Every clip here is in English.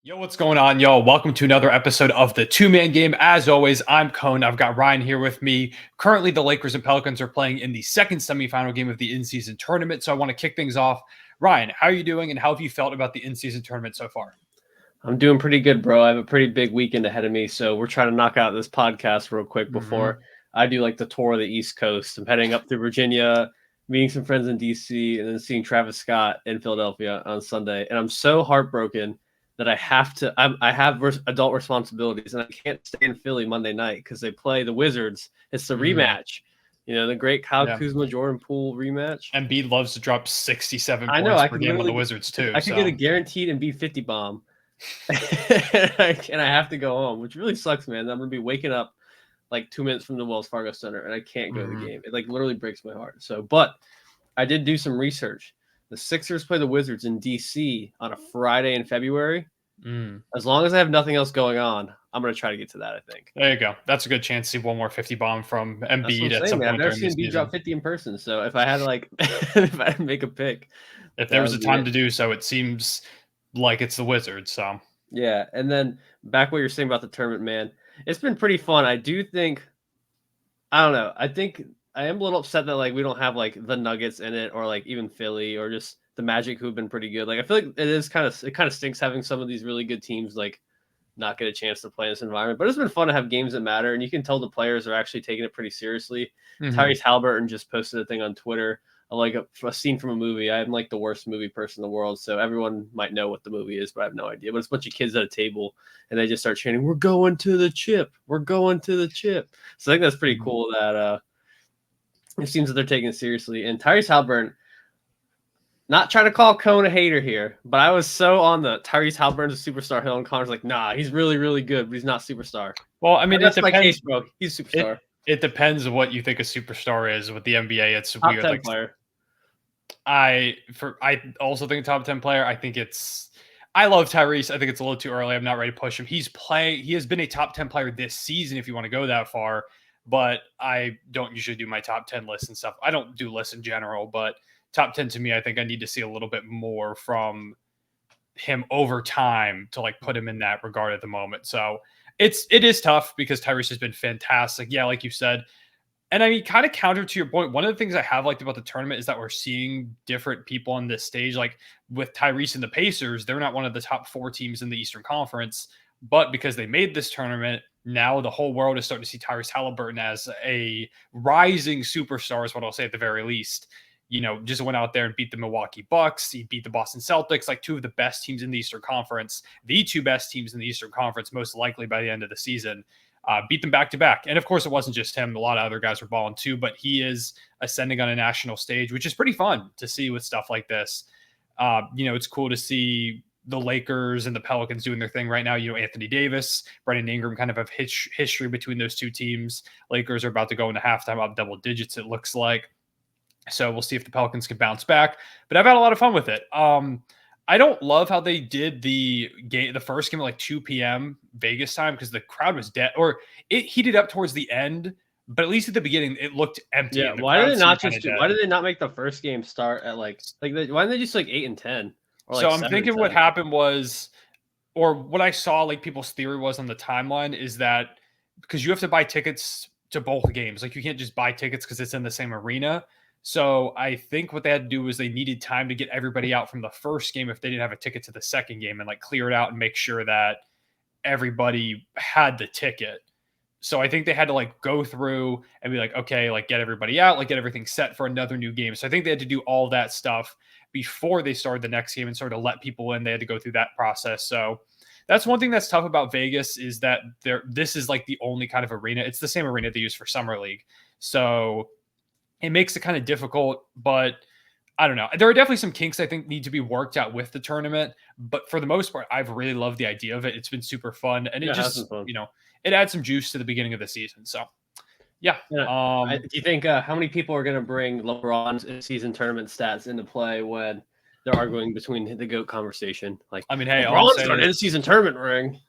Yo, what's going on, y'all? Welcome to another episode of the Two-Man Game. As always, I'm Cone. I've got Ryan here with me. Currently, the Lakers and Pelicans are playing in the second semifinal game of the in-season tournament. So I want to kick things off. Ryan, how are you doing, and how have you felt about the in-season tournament so far? I'm doing pretty good, bro. I have a pretty big weekend ahead of me, so we're trying to knock out this podcast real quick before I do like the tour of the East Coast. I'm heading up through Virginia, meeting some friends in DC, and then seeing Travis Scott in Philadelphia on Sunday. And I'm so heartbroken that I have adult responsibilities, and I can't stay in Philly Monday night because they play the Wizards. It's the rematch. You know, the great Kyle Kuzma, Jordan Poole rematch. Embiid loves to drop 67 I know, points I per could game on the Wizards, too. I could get a guaranteed Embiid 50 bomb. And I have to go home, which really sucks, man. I'm gonna be waking up like 2 minutes from the Wells Fargo Center, and I can't go to the game. It like literally breaks my heart. So, but I did do some research. The Sixers play the Wizards in DC on a Friday in February. As long as I have nothing else going on, I'm gonna try to get to that. I think. There you go. That's a good chance to see one more 50 bomb from Embiid at some point. I've never seen Embiid drop 50 in person. So if I had if I had to make a pick, if there was a time to do so, it seems like it's the Wizards. So yeah, and then back what you're saying about the tournament, man, it's been pretty fun. I do think, I don't know. I think I am a little upset that like we don't have like the Nuggets in it, or like even Philly, or just the Magic, who've been pretty good. Like I feel like it kind of stinks having some of these really good teams like not get a chance to play in this environment. But it's been fun to have games that matter, and you can tell the players are actually taking it pretty seriously. Tyrese Haliburton just posted a thing on Twitter. Like a scene from a movie. I'm like the worst movie person in the world, so everyone might know what the movie is, but I have no idea. But it's a bunch of kids at a table, and they just start chanting, "We're going to the chip! We're going to the chip!" So I think that's pretty cool that it seems that they're taking it seriously. And Tyrese Haliburton, not trying to call Cone a hater here, but I was so on the Tyrese Haliburton's a superstar hill, and Connor's like, "Nah, he's really, really good, but he's not superstar." Well, I mean, that's my case, bro. He's a superstar. It depends on what you think a superstar is. With the NBA, it's top weird. 10 like player. I also think top 10 player. I love Tyrese. I think it's a little too early. I'm not ready to push him. He has been a top 10 player this season, if you want to go that far, but I don't usually do my top 10 lists and stuff. I don't do lists in general, but top 10 to me, I think I need to see a little bit more from him over time to like put him in that regard at the moment. So it is tough because Tyrese has been fantastic. Yeah, like you said. And I mean, kind of counter to your point, one of the things I have liked about the tournament is that we're seeing different people on this stage. Like with Tyrese and the Pacers, they're not one of the top 4 teams in the Eastern Conference, but because they made this tournament, now the whole world is starting to see Tyrese Haliburton as a rising superstar, is what I'll say at the very least. You know, just went out there and beat the Milwaukee Bucks. He beat the Boston Celtics, like 2 of the best teams in the Eastern Conference, the 2 best teams in the Eastern Conference, most likely by the end of the season. Beat them back to back. And of course, it wasn't just him. A lot of other guys were balling too, but he is ascending on a national stage, which is pretty fun to see with stuff like this. It's cool to see the Lakers and the Pelicans doing their thing right now. You know, Anthony Davis, Brandon Ingram kind of have history between those 2 teams. Lakers are about to go into halftime up double digits, it looks like. So we'll see if the Pelicans can bounce back. But I've had a lot of fun with it. I don't love how they did the first game at like 2 p.m. Vegas time because the crowd was dead, or it heated up towards the end. But at least at the beginning, it looked empty. Yeah, why did they not make the first game start at why didn't they just like 8 and 10? So I'm thinking what happened was, or what I saw, like people's theory was on the timeline, is that because you have to buy tickets to both games, like you can't just buy tickets because it's in the same arena. So I think what they had to do was they needed time to get everybody out from the first game if they didn't have a ticket to the second game, and like clear it out and make sure that everybody had the ticket. So I think they had to like go through and be like, okay, like get everybody out, like get everything set for another new game. So I think they had to do all that stuff before they started the next game and sort of let people in. They had to go through that process. So that's one thing that's tough about Vegas, is that this is like the only kind of arena. It's the same arena they use for Summer League. So it makes it kind of difficult, but I don't know. There are definitely some kinks I think need to be worked out with the tournament, but for the most part, I've really loved the idea of it. It's been super fun, and it just, it adds some juice to the beginning of the season. So, yeah. Do you think how many people are going to bring LeBron's in-season tournament stats into play when they're arguing between the GOAT conversation? Like, I mean, hey, LeBron's got an in-season tournament ring.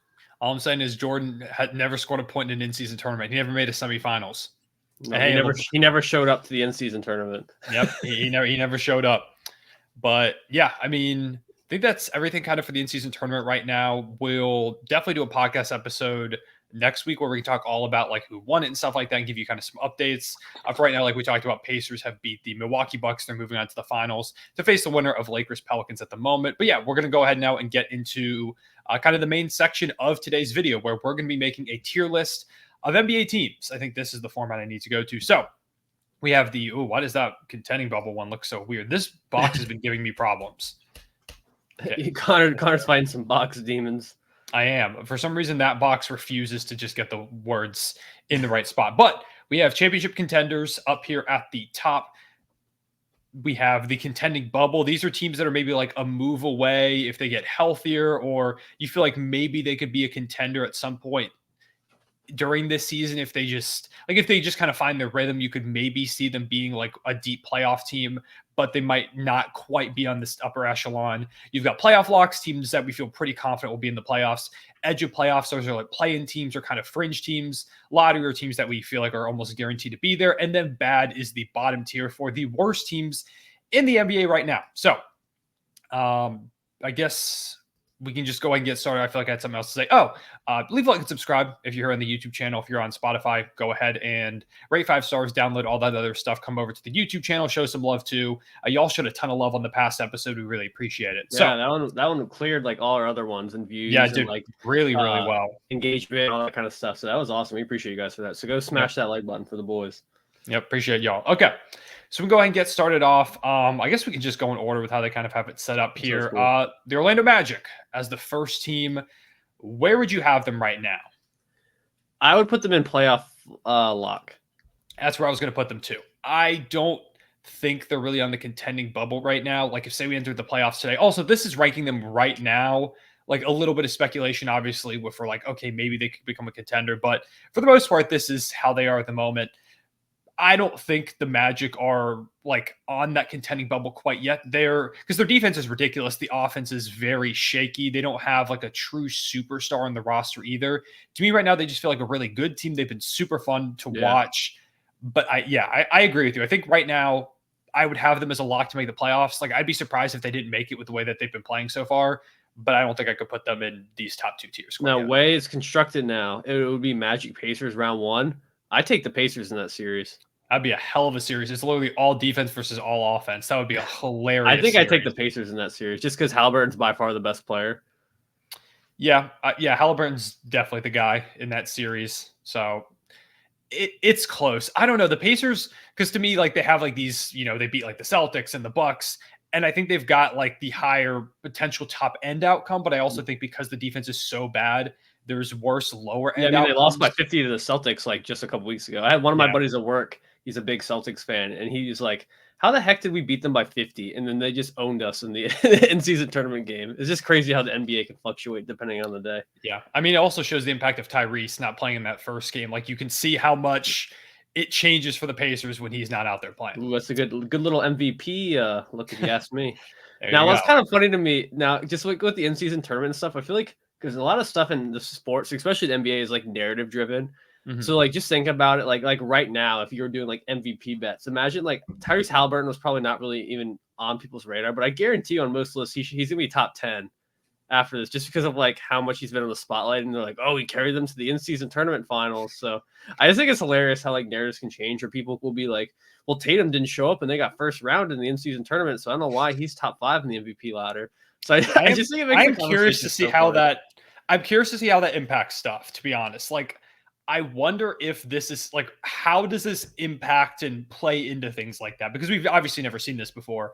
All I'm saying is Jordan had never scored a point in an in-season tournament. He never made a semifinals. No, he never showed up to the in-season tournament. Yep, he never showed up. But yeah, I mean, think that's everything kind of for the in-season tournament right now. We'll definitely do a podcast episode next week where we can talk all about like who won it and stuff like that and give you kind of some updates. For right now, like we talked about, Pacers have beat the Milwaukee Bucks. They're moving on to the finals to face the winner of Lakers Pelicans at the moment. But yeah, we're going to go ahead now and get into kind of the main section of today's video where we're going to be making a tier list of NBA teams. I think this is the format I need to go to. So we have the, why does that contending bubble one look so weird? This box has been giving me problems. Okay. Connor's fighting some box demons. I am. For some reason, that box refuses to just get the words in the right spot. But we have championship contenders up here at the top. We have the contending bubble. These are teams that are maybe like a move away if they get healthier, or you feel like maybe they could be a contender at some point during this season. If they just kind of find their rhythm, you could maybe see them being like a deep playoff team, but they might not quite be on this upper echelon. You've got playoff locks, teams that we feel pretty confident will be in the playoffs. Edge of playoffs, those are like play-in teams or kind of fringe teams. Lottery are teams that we feel like are almost guaranteed to be there. And then bad is the bottom tier for the worst teams in the NBA right now. So I guess we can just go ahead and get started. I feel like I had something else to say. Leave a like and subscribe if you're here on the YouTube channel. If you're on Spotify, go ahead and rate 5 stars, download all that other stuff. Come over to the YouTube channel, show some love too. Y'all showed a ton of love on the past episode. We really appreciate it. Yeah, so that one cleared like all our other ones and views. Yeah, it did like really well. Engagement, all that kind of stuff. So that was awesome. We appreciate you guys for that. So go smash that like button for the boys. Yep, appreciate y'all. Okay. So we go ahead and get started off. I guess we can just go in order with how they kind of have it set up here. Cool. The Orlando Magic as the first team. Where would you have them right now? I would put them in playoff lock. That's where I was going to put them too. I don't think they're really on the contending bubble right now. Like if say we entered the playoffs today. Also, this is ranking them right now. Like a little bit of speculation, obviously, if we're like, okay, maybe they could become a contender. But for the most part, this is how they are at the moment. I don't think the Magic are like on that contending bubble quite yet. Because their defense is ridiculous. The offense is very shaky. They don't have like a true superstar on the roster either. To me right now, they just feel like a really good team. They've been super fun to watch. But I agree with you. I think right now I would have them as a lock to make the playoffs. Like I'd be surprised if they didn't make it with the way that they've been playing so far. But I don't think I could put them in these top 2 tiers. Now, way it's constructed now, it would be Magic Pacers round 1. I take the Pacers in that series. That'd be a hell of a series. It's literally all defense versus all offense. That would be a hilarious I think series. I take the Pacers in that series just because Haliburton's by far the best player. Yeah. Haliburton's definitely the guy in that series. So it's close. I don't know. The Pacers, because to me, like they have like these, they beat like the Celtics and the Bucks. And I think they've got like the higher potential top end outcome. But I also think because the defense is so bad, there's worse lower end outcomes. They lost by 50 to the Celtics like just a couple weeks ago. I had one of my buddies at work. He's a big Celtics fan, and he's like, how the heck did we beat them by 50? And then they just owned us in the in-season tournament game. It's just crazy how the NBA can fluctuate depending on the day. Yeah. I mean, it also shows the impact of Tyrese not playing in that first game. Like you can see how much it changes for the Pacers when he's not out there playing. Ooh, that's a good little MVP look if you ask me. Now, what's kind of funny to me, now, just like with the in-season tournament and stuff, I feel like because a lot of stuff in the sports, especially the NBA, is like narrative driven. Mm-hmm. So like just think about it like right now, if you were doing like MVP bets, imagine like Tyrese Haliburton was probably not really even on people's radar, but I guarantee you on most lists he's gonna be top 10 after this just because of like how much he's been in the spotlight, and they're like, oh, he carried them to the in-season tournament finals. So I just think it's hilarious how like narratives can change, or people will be like, well, Tatum didn't show up and they got first round in the in-season tournament, so I don't know why he's top 5 in the MVP ladder. So I just think it makes I'm curious to see how that impacts stuff, to be honest. Like I wonder if this is like, how does this impact and play into things like that? Because we've obviously never seen this before.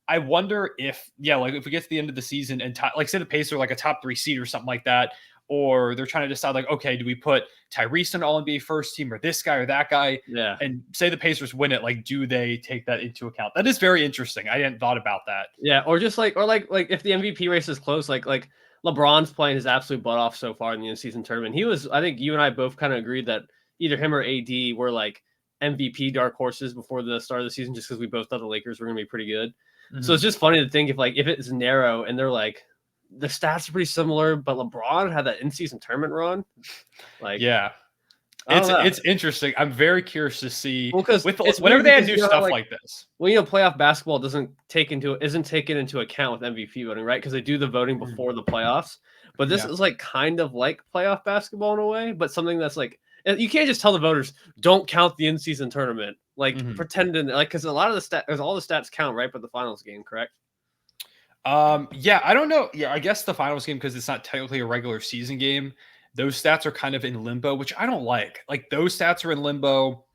I wonder if, like if we get to the end of the season and like say the Pacers are like a top 3 seed or something like that, or they're trying to decide like, okay, do we put Tyrese on All-NBA first team or this guy or that guy? Yeah. And say the Pacers win it, like, do they take that into account? That is very interesting. I hadn't thought about that. Yeah. Or just like if the MVP race is close, like LeBron's playing his absolute butt off so far in the in-season tournament. I think you and I both kind of agreed that either him or AD were like MVP dark horses before the start of the season, just because we both thought the Lakers were going to be pretty good. Mm-hmm. So it's just funny to think if it's narrow and they're like, the stats are pretty similar, but LeBron had that in-season tournament run. Like, yeah, I don't know. It's interesting. I'm very curious to see because it's whenever weird they because do you know how, stuff like, like this. well, playoff basketball isn't taken into account with MVP voting, right? Because they do the voting before the playoffs. But this Yeah. is like kind of like playoff basketball in a way, but something that's like you can't just tell the voters don't count the in-season tournament, like pretending like because a lot of all the stats count, right? But the finals game, correct? Yeah, I don't know. Yeah, I guess the finals game because it's not technically a regular season game. Those stats are kind of in limbo, which I don't like. Like those stats are in limbo.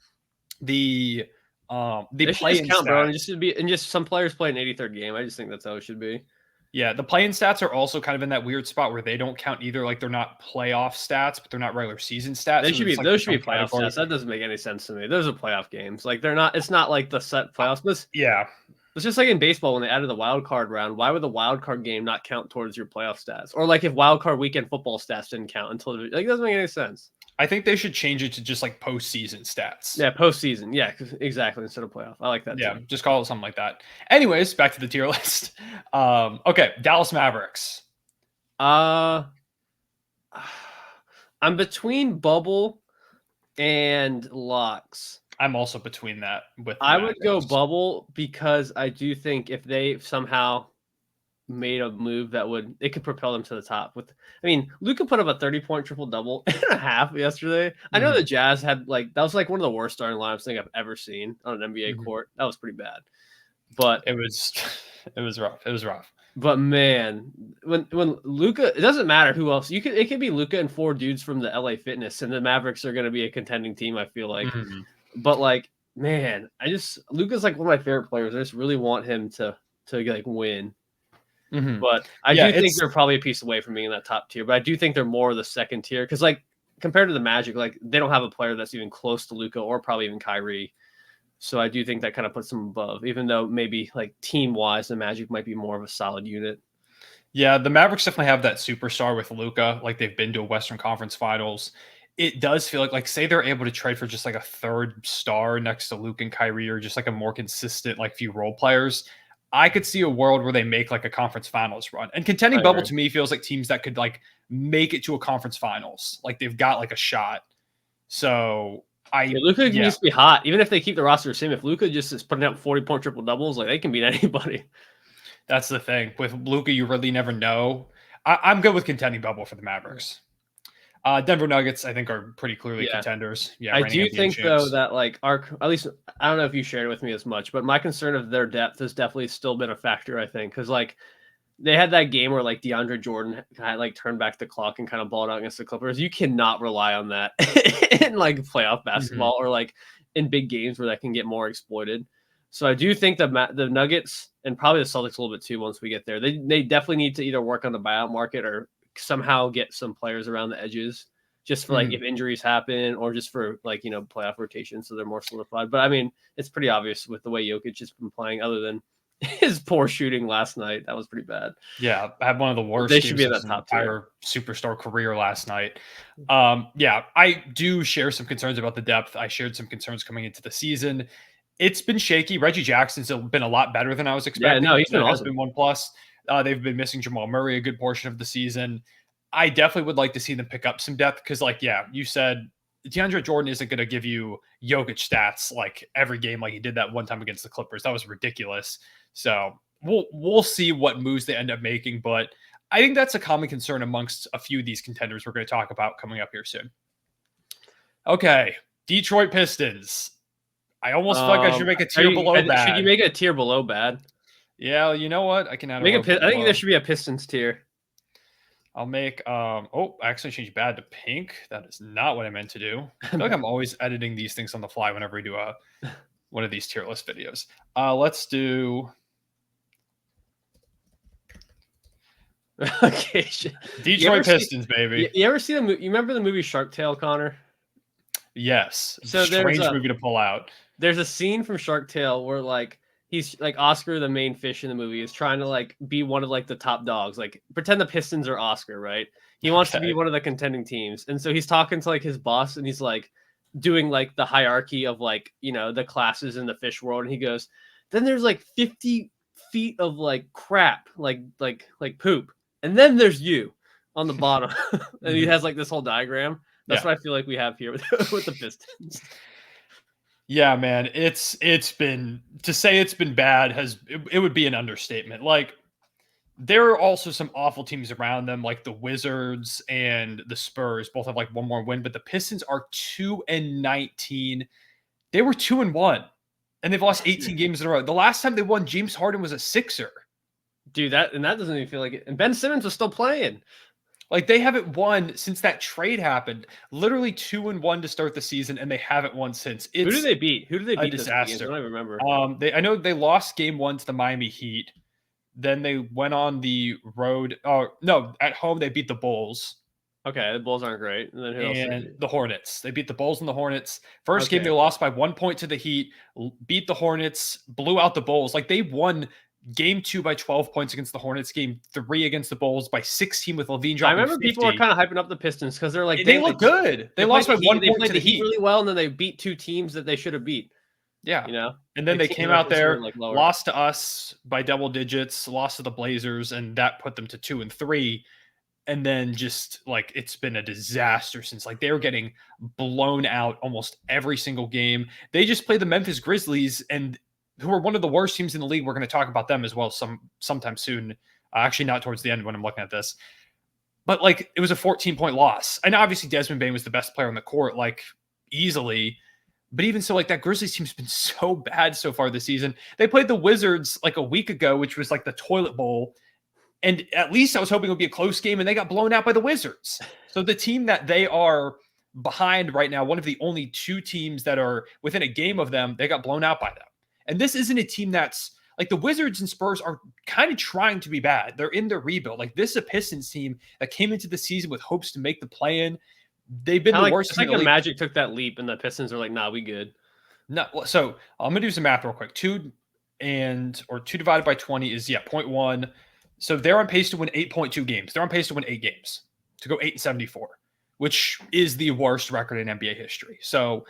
The They should just play-in count, bro, stats. and just some players play an 83rd game. I just think that's how it should be. Yeah, the play-in stats are also kind of in that weird spot where they don't count either. Like they're not playoff stats, but they're not regular season stats. They So should be it's like those its should be own playoff category. stats. That doesn't make any sense to me. Those are playoff games. Like they're not. It's not like the set playoffs. But Yeah. it's just like in baseball when they added the wild card round. Why would the wild card game not count towards your playoff stats? Or like if wild card weekend football stats didn't count until like it doesn't make any sense. I think they should change it to just like postseason stats. Yeah, postseason. Yeah, exactly. Instead of playoff. I like that. Yeah, too. just call it something like that. Anyways, back to the tier list. Okay, Dallas Mavericks. I'm between Bubble and Locks. I'm also between that with I would go Bubble because I do think if they somehow made a move it could propel them to the top. Luka put up a 30-point triple-double and a half yesterday. I know the Jazz had that was like one of the worst starting lineups I think I've ever seen on an NBA court. That was pretty bad. But it was rough. It was rough. But man, when Luka, it doesn't matter who else. It could be Luka and 4 dudes from the LA Fitness, and the Mavericks are going to be a contending team. I feel like, but like, man, Luka's like one of my favorite players. I just really want him to like win. But I do think they're probably a piece away from being in that top tier. But I do think they're more of the second tier because, like, compared to the Magic, like they don't have a player that's even close to Luka or probably even Kyrie. So I do think that kind of puts them above, even though maybe like team wise, the Magic might be more of a solid unit. Yeah, the Mavericks definitely have that superstar with Luka. Like they've been to a Western Conference Finals. It does feel like say they're able to trade for just like a third star next to Luke and Kyrie, or just like a more consistent like few role players. I could see a world where they make like a conference finals run. And contending bubble to me feels like teams that could like make it to a conference finals. Like they've got like a shot. So Luka needs to be hot. Even if they keep the roster the same, if Luka just is putting up 40-point triple doubles, like they can beat anybody. That's the thing. With Luka, you really never know. I'm good with contending bubble for the Mavericks. Denver Nuggets, I think, are pretty clearly contenders. Yeah, I do think though that like at least I don't know if you shared it with me as much, but my concern of their depth has definitely still been a factor. I think because like they had that game where like DeAndre Jordan kind of like turned back the clock and kind of balled out against the Clippers. You cannot rely on that in like playoff basketball or like in big games where that can get more exploited. So I do think that the Nuggets and probably the Celtics a little bit too once we get there. They definitely need to either work on the buyout market or somehow get some players around the edges just for like if injuries happen or just for like, playoff rotation. So they're more solidified. But I mean, it's pretty obvious with the way Jokic has been playing other than his poor shooting last night. That was pretty bad. Yeah. I had one of the worst they should be in that top entire superstar career last night. I do share some concerns about the depth. I shared some concerns coming into the season. It's been shaky. Reggie Jackson's been a lot better than I was expecting. Yeah, no, he's been awesome. Has been $1+. They've been missing Jamal Murray a good portion of the season. I definitely would like to see them pick up some depth because, you said DeAndre Jordan isn't going to give you Jokic stats like every game like he did that one time against the Clippers. That was ridiculous. So we'll see what moves they end up making, but I think that's a common concern amongst a few of these contenders we're going to talk about coming up here soon. Okay, Detroit Pistons. I almost feel like I should make a tier below bad. Should you make a tier below bad? Yeah, you know what? I can add I think there should be a Pistons tier. I'll make I actually changed bad to pink. That is not what I meant to do. I feel like I'm always editing these things on the fly whenever we do one of these tier list videos. Let's do okay. Detroit Pistons, baby. You ever see the movie? You remember the movie Shark Tale, Connor? Yes. So strange movie to pull out. There's a scene from Shark Tale where like he's like Oscar, the main fish in the movie, is trying to like be one of like the top dogs. Like pretend the Pistons are Oscar, right? He wants to be one of the contending teams. And so he's talking to like his boss and he's like doing like the hierarchy of like, the classes in the fish world. And he goes, then there's like 50 feet of like crap, like poop. And then there's you on the bottom. And he has like this whole diagram. That's what I feel like we have here with the Pistons. Yeah, man, it's been, to say it's been bad it would be an understatement. Like, there are also some awful teams around them, like the Wizards and the Spurs both have like one more win, but the Pistons are 2-19. They were 2-1, and they've lost 18 games in a row. The last time they won, James Harden was a Sixer. Dude, that doesn't even feel like it. And Ben Simmons was still playing. Like, they haven't won since that trade happened. Literally 2-1 to start the season, and they haven't won since. Who did they beat? Who did they beat? A disaster. I don't even remember. I know they lost game 1 to the Miami Heat. Then they went on the road. Oh no, at home they beat the Bulls. Okay, the Bulls aren't great. And then who else? The Hornets. They beat the Bulls and the Hornets. First game they lost by 1 point to the Heat. Beat the Hornets. Blew out the Bulls. Like, they won game 2 by 12 points against the Hornets. Game 3 against the Bulls by 16 with Levine dropping. I remember 50. People were kind of hyping up the Pistons because they're like they look good. They lost by 1 point. They played the Heat really well, and then they beat 2 teams that they should have beat. Yeah. You know? And then they came out there, lost to us by double digits, lost to the Blazers, and that put them to 2-3. And then just, like, it's been a disaster since. Like, they were getting blown out almost every single game. They just played the Memphis Grizzlies, and who are one of the worst teams in the league. We're going to talk about them as well sometime soon. Actually, not towards the end when I'm looking at this. But, like, it was a 14-point loss. And obviously Desmond Bane was the best player on the court, like, easily. But even so, like, that Grizzlies team's been so bad so far this season. They played the Wizards like a week ago, which was like the toilet bowl. And at least I was hoping it would be a close game, and they got blown out by the Wizards. So the team that they are behind right now, one of the only 2 teams that are within a game of them, they got blown out by them. And this isn't a team that's like, the Wizards and Spurs are kind of trying to be bad. They're in their rebuild. Like, this is a Pistons team that came into the season with hopes to make the play-in. They've been the worst. It's like the Magic took that leap, and the Pistons are like, "Nah, we good." No, so I'm gonna do some math real quick. 2 divided by 20 is 0.1. So they're on pace to win 8.2 games. They're on pace to win 8 games, to go 8-74, which is the worst record in NBA history. So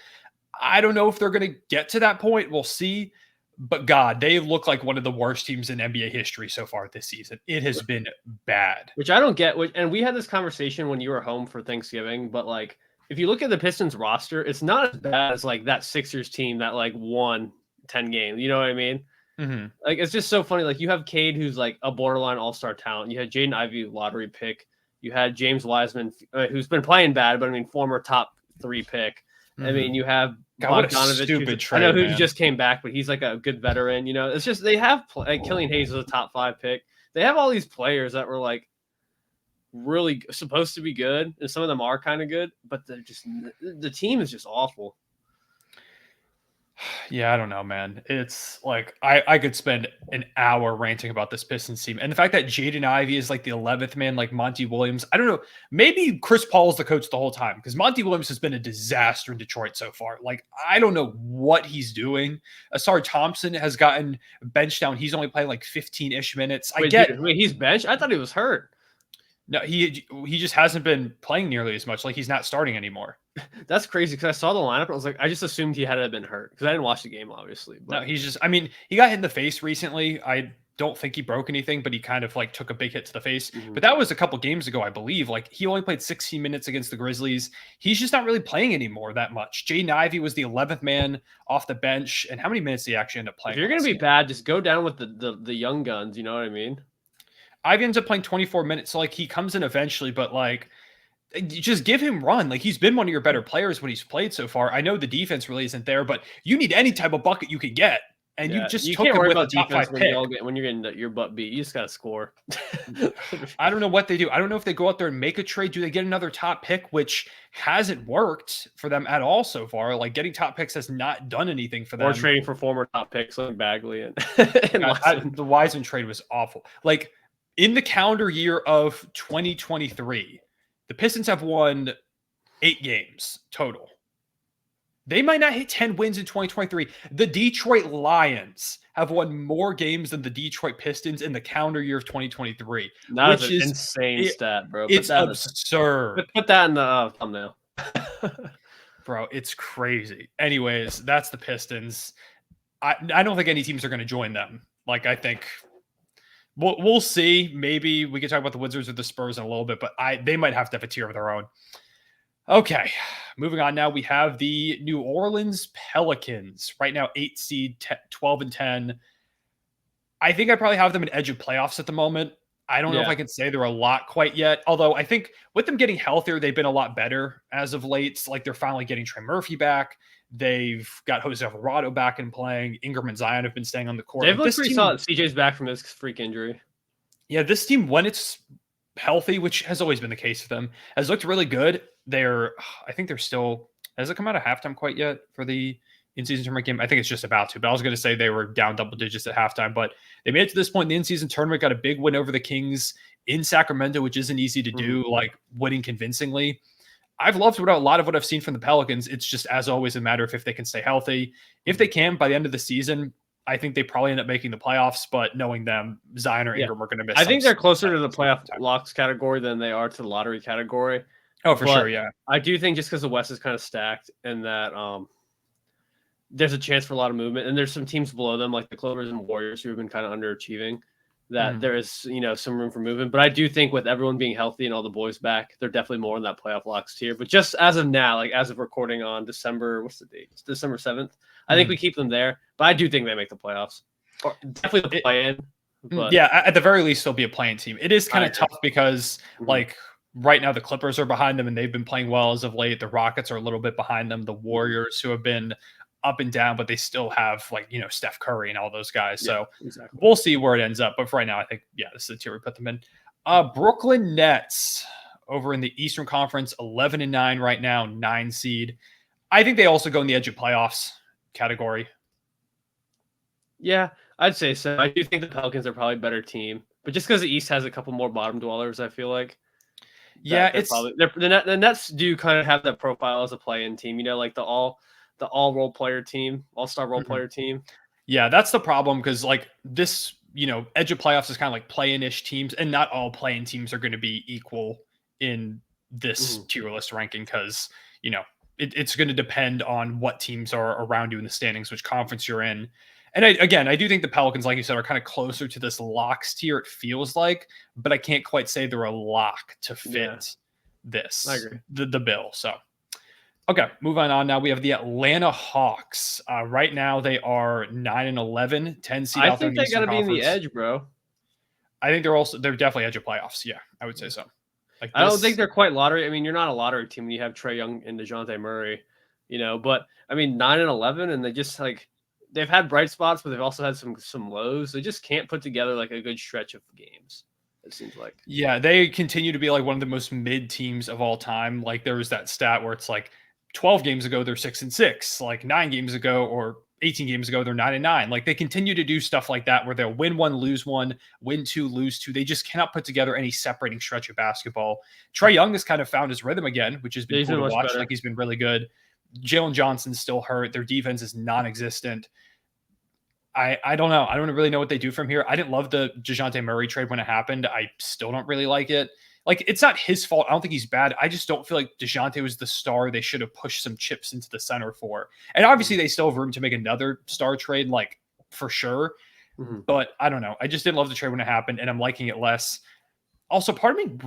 I don't know if they're gonna get to that point. We'll see. But God, they look like one of the worst teams in NBA history so far this season. It has been bad. Which I don't get. And we had this conversation when you were home for Thanksgiving. But, like, if you look at the Pistons roster, it's not as bad as, like, that Sixers team that, like, won 10 games. You know what I mean? Mm-hmm. Like, it's just so funny. Like, you have Cade, who's, like, a borderline all-star talent. You had Jaden Ivey, lottery pick. You had James Wiseman, who's been playing bad, but, I mean, former top 3 pick. I mean, you have Bogdanovich. I know who just came back, but he's like a good veteran. You know, it's just they have like Killian Hayes was a top 5 pick. They have all these players that were like really supposed to be good, and some of them are kind of good, but they're just, the team is just awful. Yeah, I don't know, man. It's like I could spend an hour ranting about this Pistons team. And the fact that Jaden Ivey is like the 11th man, like Monty Williams. I don't know. Maybe Chris Paul is the coach the whole time, because Monty Williams has been a disaster in Detroit so far. Like, I don't know what he's doing. Asar Thompson has gotten benched down. He's only playing like 15-ish minutes. Wait, he's benched? I thought he was hurt. No, he just hasn't been playing nearly as much. Like, he's not starting anymore. That's crazy, because I saw the lineup and I was like, I just assumed he had been hurt, because I didn't watch the game, obviously. But no, he's just, I mean, he got hit in the face recently. I don't think he broke anything, but he kind of like took a big hit to the face. Mm-hmm. But that was a couple games ago, I believe. Like, he only played 16 minutes against the Grizzlies. He's just not really playing anymore that much. Jaden Ivey was the 11th man off the bench. And how many minutes did he actually end up playing? If you're going to be bad, just go down with the young guns. You know what I mean? Ivey ends up playing 24 minutes. So, like, he comes in eventually, but like, just give him run. Like, he's been one of your better players when he's played so far. I know the defense really isn't there, but you need any type of bucket you can get. And you just took him with a top 5 pick. When you're getting your butt beat, you just got to score. I don't know what they do. I don't know if they go out there and make a trade. Do they get another top pick, which hasn't worked for them at all so far? Like, getting top picks has not done anything for them. Or trading for former top picks like Bagley. And the Wiseman trade was awful. Like, in the calendar year of 2023, the Pistons have won 8 games total. They might not hit 10 wins in 2023. The Detroit Lions have won more games than the Detroit Pistons in the calendar year of 2023. That is an insane stat, bro. It's absurd. Put that in the thumbnail. Bro, it's crazy. Anyways, that's the Pistons. I don't think any teams are going to join them. Like, I think we'll see. Maybe we can talk about the Wizards or the Spurs in a little bit, but they might have to have a tier of their own. Okay, moving on now. We have the New Orleans Pelicans. Right now, 8 seed, 12 and 10. I think I probably have them an edge of playoffs at the moment. I don't know if Yeah. I can say they're a lot quite yet. Although I think with them getting healthier, they've been a lot better as of late. Like they're finally getting Trey Murphy back. They've got Jose Alvarado back and playing. Ingram and Zion have been staying on the court. They've Like looked this pretty team, solid. CJ's back from his freak injury. yeah, this team, when it's healthy, which has always been the case for them, has looked really good. I think they're still, has it come out of halftime quite yet for the in-season tournament game? I think it's just about to, but I was going to say they were down double digits at halftime, but they made it to this point in the in-season tournament, got a big win over the Kings in Sacramento, which isn't easy to do, like winning convincingly. I've loved a lot of what I've seen from the Pelicans. It's just, as always, a matter of if they can stay healthy. If they can, by the end of the season, I think they probably end up making the playoffs, but knowing them, Zion or Ingram are going to miss. I think they're closer to the playoff locks category than they are to the lottery category. Oh, for sure, yeah. I do think just because the West is kind of stacked and that there's a chance for a lot of movement, and there's some teams below them like the Clippers and Warriors who have been kind of underachieving, that there is, some room for movement. But I do think with everyone being healthy and all the boys back, they're definitely more in that playoff locks tier. But just as of now, like as of recording on December, what's the date? It's December 7th. I think we keep them there, but I do think they make the playoffs. Or definitely the play-in. But yeah, at the very least, they'll be a playing team. It is kind of tough because, like, right now the Clippers are behind them and they've been playing well as of late. The Rockets are a little bit behind them. The Warriors, who have been up and down, but they still have, like, Steph Curry and all those guys. So we'll see where it ends up. But for right now, I think, this is the tier we put them in. Brooklyn Nets over in the Eastern Conference, 11 and 9 right now, 9 seed. I think they also go in the edge of playoffs category. Yeah, I'd say so. I do think the Pelicans are probably a better team, but just because the East has a couple more bottom dwellers, I feel like. Yeah, the Nets do kind of have that profile as a play-in team. Like the all role player team, all-star role player team. Yeah, that's the problem because like this, edge of playoffs is kind of like play-in-ish teams, and not all play-in teams are going to be equal in this tier list ranking because it's going to depend on what teams are around you in the standings, which conference you're in. And I do think the Pelicans, like you said, are kind of closer to this locks tier, it feels like, but I can't quite say they're a lock to fit this. I agree. The bill. So, okay, moving on now. We have the Atlanta Hawks. Right now, they are 9 and 11, 10 seed out there in the Eastern Conference. I think they got to be in the edge, bro. I think they're definitely edge of playoffs. Yeah, I would say so. Like I don't think they're quite lottery. I mean, you're not a lottery team when you have Trae Young and DeJounte Murray, but I mean, 9 and 11, and they just like, they've had bright spots, but they've also had some lows. They just can't put together like a good stretch of games, it seems like. Yeah, they continue to be like one of the most mid teams of all time. Like there was that stat where it's like 12 games ago, they're 6 and 6, like 9 games ago or 18 games ago, they're 9 and 9. Like they continue to do stuff like that where they'll win 1, lose 1, win 2, lose 2. They just cannot put together any separating stretch of basketball. Trae Young has kind of found his rhythm again, which has been cool to watch. Like he's been really good. Jalen Johnson's still hurt. Their defense is non-existent. I don't know. I don't really know what they do from here. I didn't love the DeJounte Murray trade when it happened. I still don't really like it. Like, it's not his fault. I don't think he's bad. I just don't feel like DeJounte was the star they should have pushed some chips into the center for. And obviously, they still have room to make another star trade, like, for sure. But I don't know. I just didn't love the trade when it happened, and I'm liking it less. Also, part of me,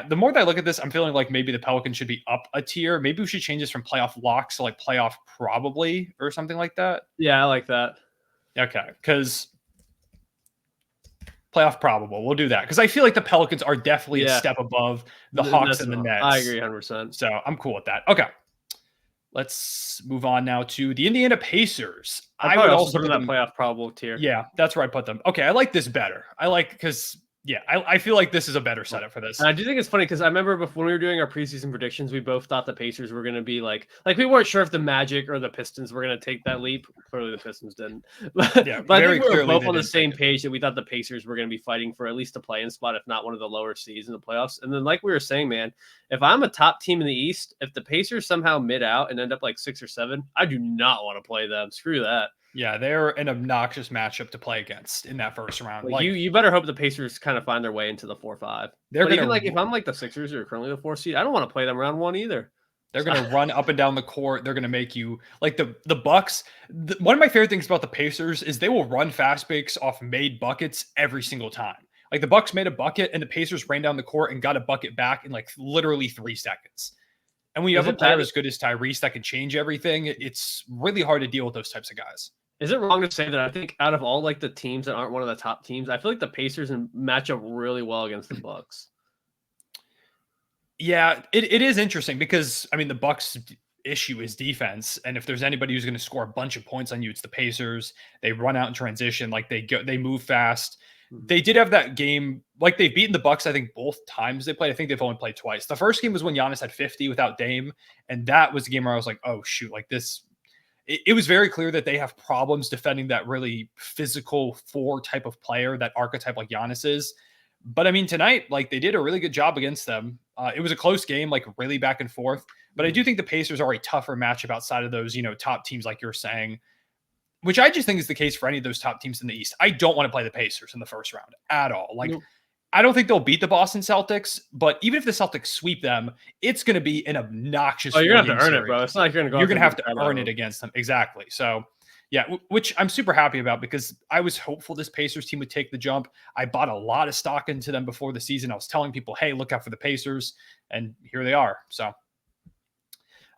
the more that I look at this, I'm feeling like maybe the Pelicans should be up a tier. Maybe we should change this from playoff locks to, like, playoff probably or something like that. Yeah, I like that. Okay, because playoff probable. We'll do that because I feel like the Pelicans are definitely a step above the Hawks and the Nets. I agree 100%. So I'm cool with that. Okay, let's move on now to the Indiana Pacers. I would also put them in that playoff probable tier. Yeah, that's where I put them. Okay, I like this better. I feel like this is a better setup for this. And I do think it's funny because I remember before we were doing our preseason predictions, we both thought the Pacers were going to be like we weren't sure if the Magic or the Pistons were going to take that leap. Clearly, the Pistons didn't. But I think we were both on the same page that we thought the Pacers were going to be fighting for at least a play-in spot, if not one of the lower seeds in the playoffs. And then, like we were saying, man, if I'm a top team in the East, if the Pacers somehow mid out and end up like 6 or 7, I do not want to play them. Screw that. Yeah, they're an obnoxious matchup to play against in that first round. Like, you better hope the Pacers kind of find their way into the 4-5. Even if I'm like the Sixers or currently the 4 seed, I don't want to play them round 1 either. They're going to run up and down the court. They're going to make you like the Bucks. One of my favorite things about the Pacers is they will run fast breaks off made buckets every single time. Like the Bucks made a bucket and the Pacers ran down the court and got a bucket back in like literally 3 seconds. And when you Is have a it player bad? as good as Tyrese that can change everything, it's really hard to deal with those types of guys. Is it wrong to say that I think out of all like the teams that aren't one of the top teams, I feel like the Pacers match up really well against the Bucks. Yeah, it is interesting because I mean the Bucks issue is defense, and if there's anybody who's going to score a bunch of points on you, it's the Pacers. They run out in transition, like they move fast. Mhm. They did have that game, like they've beaten the Bucks. I think both times they played. I think they've only played twice. The first game was when Giannis had 50 without Dame, and that was a game where I was like, oh shoot, like this. It was very clear that they have problems defending that really physical four type of player, that archetype like Giannis is. But I mean, tonight, like they did a really good job against them. It was a close game, like really back and forth. But I do think the Pacers are a tougher matchup outside of those, top teams, like you're saying, which I just think is the case for any of those top teams in the East. I don't want to play the Pacers in the first round at all. Like, Nope. I don't think they'll beat the Boston Celtics, but even if the Celtics sweep them, it's going to be an obnoxious. Oh, you're gonna have to earn series. it, bro. It's not like you're gonna go. You're going to have to earn it against them. Exactly. So, yeah, which I'm super happy about because I was hopeful this Pacers team would take the jump. I bought a lot of stock into them before the season. I was telling people, hey, look out for the Pacers. And here they are. So,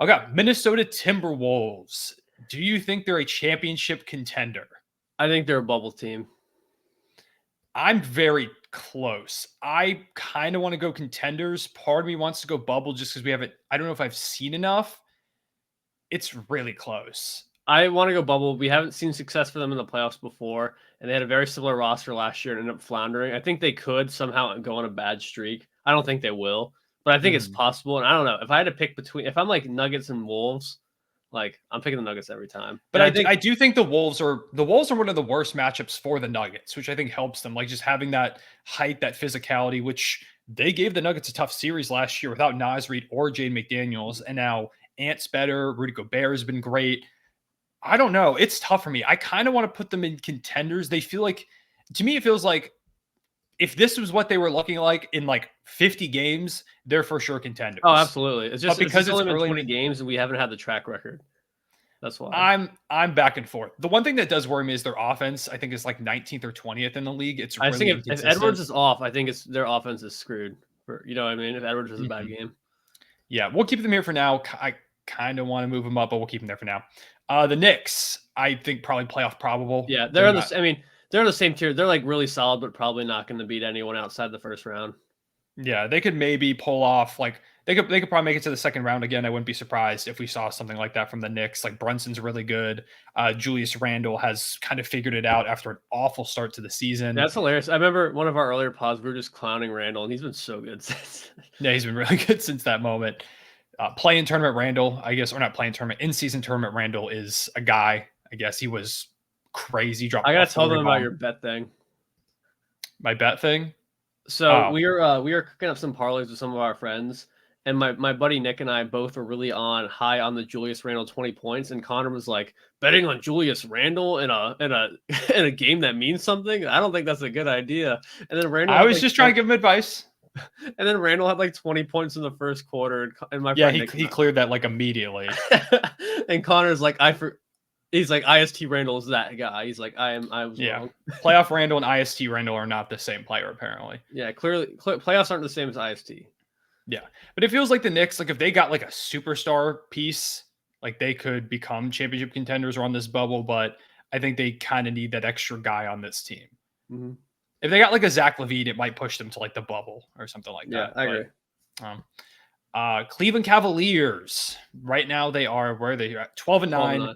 okay, Minnesota Timberwolves. Do you think they're a championship contender? I think they're a bubble team. I'm very close. I kind of want to go contenders. Part of me wants to go bubble just because we haven't. I don't know if I've seen enough. It's really close. I want to go bubble. We haven't seen success for them in the playoffs before, and they had a very similar roster last year and ended up floundering. I think they could somehow go on a bad streak. I don't think they will, but I think it's possible. And I don't know if I had to pick between, if I'm like Nuggets and Wolves, like I'm picking the Nuggets every time. But And I do think the Wolves are one of the worst matchups for the Nuggets, which I think helps them. Like just having that height, that physicality, which they gave the Nuggets a tough series last year without Naz Reid or Jaden McDaniels, and now Ant's better. Rudy Gobert has been great. I don't know. It's tough for me. I kind of want to put them in contenders. They feel like, to me, it feels like if this was what they were looking like in like 50 games, they're for sure contenders. oh, absolutely. It's just because it's only been early 20 games and we haven't had the track record. That's why. I'm back and forth. The one thing that does worry me is their offense. I think it's like 19th or 20th in the league. It's I really think if Edwards is off, I think it's their offense is screwed. You know what I mean? If Edwards has a bad game. Yeah, we'll keep them here for now. I kind of want to move them up, but we'll keep them there for now. The Knicks, I think probably playoff probable. Yeah, they're in the. I mean, they're in the same tier. They're like really solid, but probably not going to beat anyone outside the first round. Yeah, they could maybe pull off like they could probably make it to the second round again. I wouldn't be surprised if we saw something like that from the Knicks. Like Brunson's really good. Julius Randle has kind of figured it out after an awful start to the season. That's hilarious. I remember one of our earlier pods, we were just clowning Randle, and he's been so good since. Yeah, he's been really good since that moment. Play-in tournament Randle, I guess, or not play-in tournament, in-season tournament Randle is a guy. I guess he was crazy. I gotta tell them about your bet thing. My bet thing. So we were cooking up some parlays with some of our friends, and my buddy Nick and I both were really high on the Julius Randle 20 points, and Connor was like, betting on Julius Randle in a game that means something. I don't think that's a good idea. And then Randle, I was just trying to give him advice. And then Randle had like 20 points in the first quarter, and my friend Nick he cleared that like immediately. And Connor's like, he's like, IST Randle is that guy. He's like, I was wrong. Playoff Randle and IST Randle are not the same player, apparently. Yeah, clearly playoffs aren't the same as IST. Yeah, but it feels like the Knicks, like if they got like a superstar piece, like they could become championship contenders or on this bubble, but I think they kind of need that extra guy on this team. Mm-hmm. If they got like a Zach LaVine, it might push them to like the bubble or something like that. Yeah, I agree. Cleveland Cavaliers. Right now they are where they are at 12-9.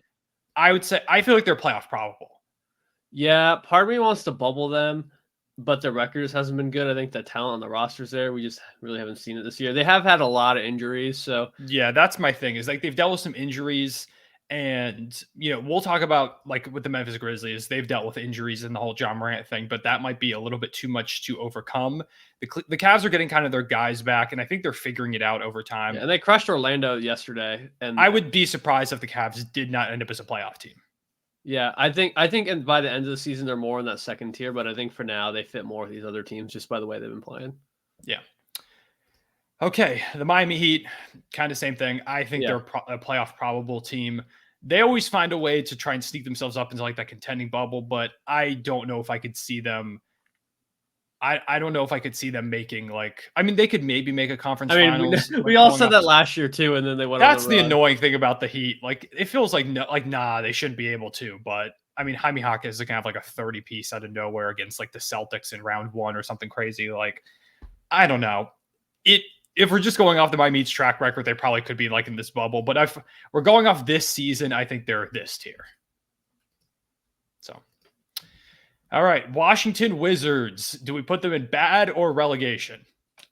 I would say I feel like they're playoff probable. Yeah, part of me wants to bubble them, but their record hasn't been good. I think the talent on the roster's there. We just really haven't seen it this year. They have had a lot of injuries, so yeah, that's my thing. Is like they've dealt with some injuries. And, we'll talk about like with the Memphis Grizzlies, they've dealt with injuries and the whole John Morant thing, but that might be a little bit too much to overcome. The Cavs are getting kind of their guys back, and I think they're figuring it out over time. Yeah, and they crushed Orlando yesterday. And I would be surprised if the Cavs did not end up as a playoff team. Yeah, I think by the end of the season, they're more in that second tier, but I think for now they fit more with these other teams just by the way they've been playing. Yeah. Okay, the Miami Heat, kind of same thing. I think they're a playoff probable team. They always find a way to try and sneak themselves up into like that contending bubble, but I don't know if I could see them. I don't know if I could see them making like. I mean, they could maybe make a conference I mean, finals. we all said that last year too, and then they went. That's on the the run. annoying thing about the Heat. Like, it feels like nah, they shouldn't be able to. But I mean, Jaime Jaquez is gonna have like a 30 piece out of nowhere against like the Celtics in round 1 or something crazy. Like, I don't know. If we're just going off the Miami's track record, they probably could be like in this bubble. But if we're going off this season, I think they're this tier. So, all right, Washington Wizards. Do we put them in bad or relegation?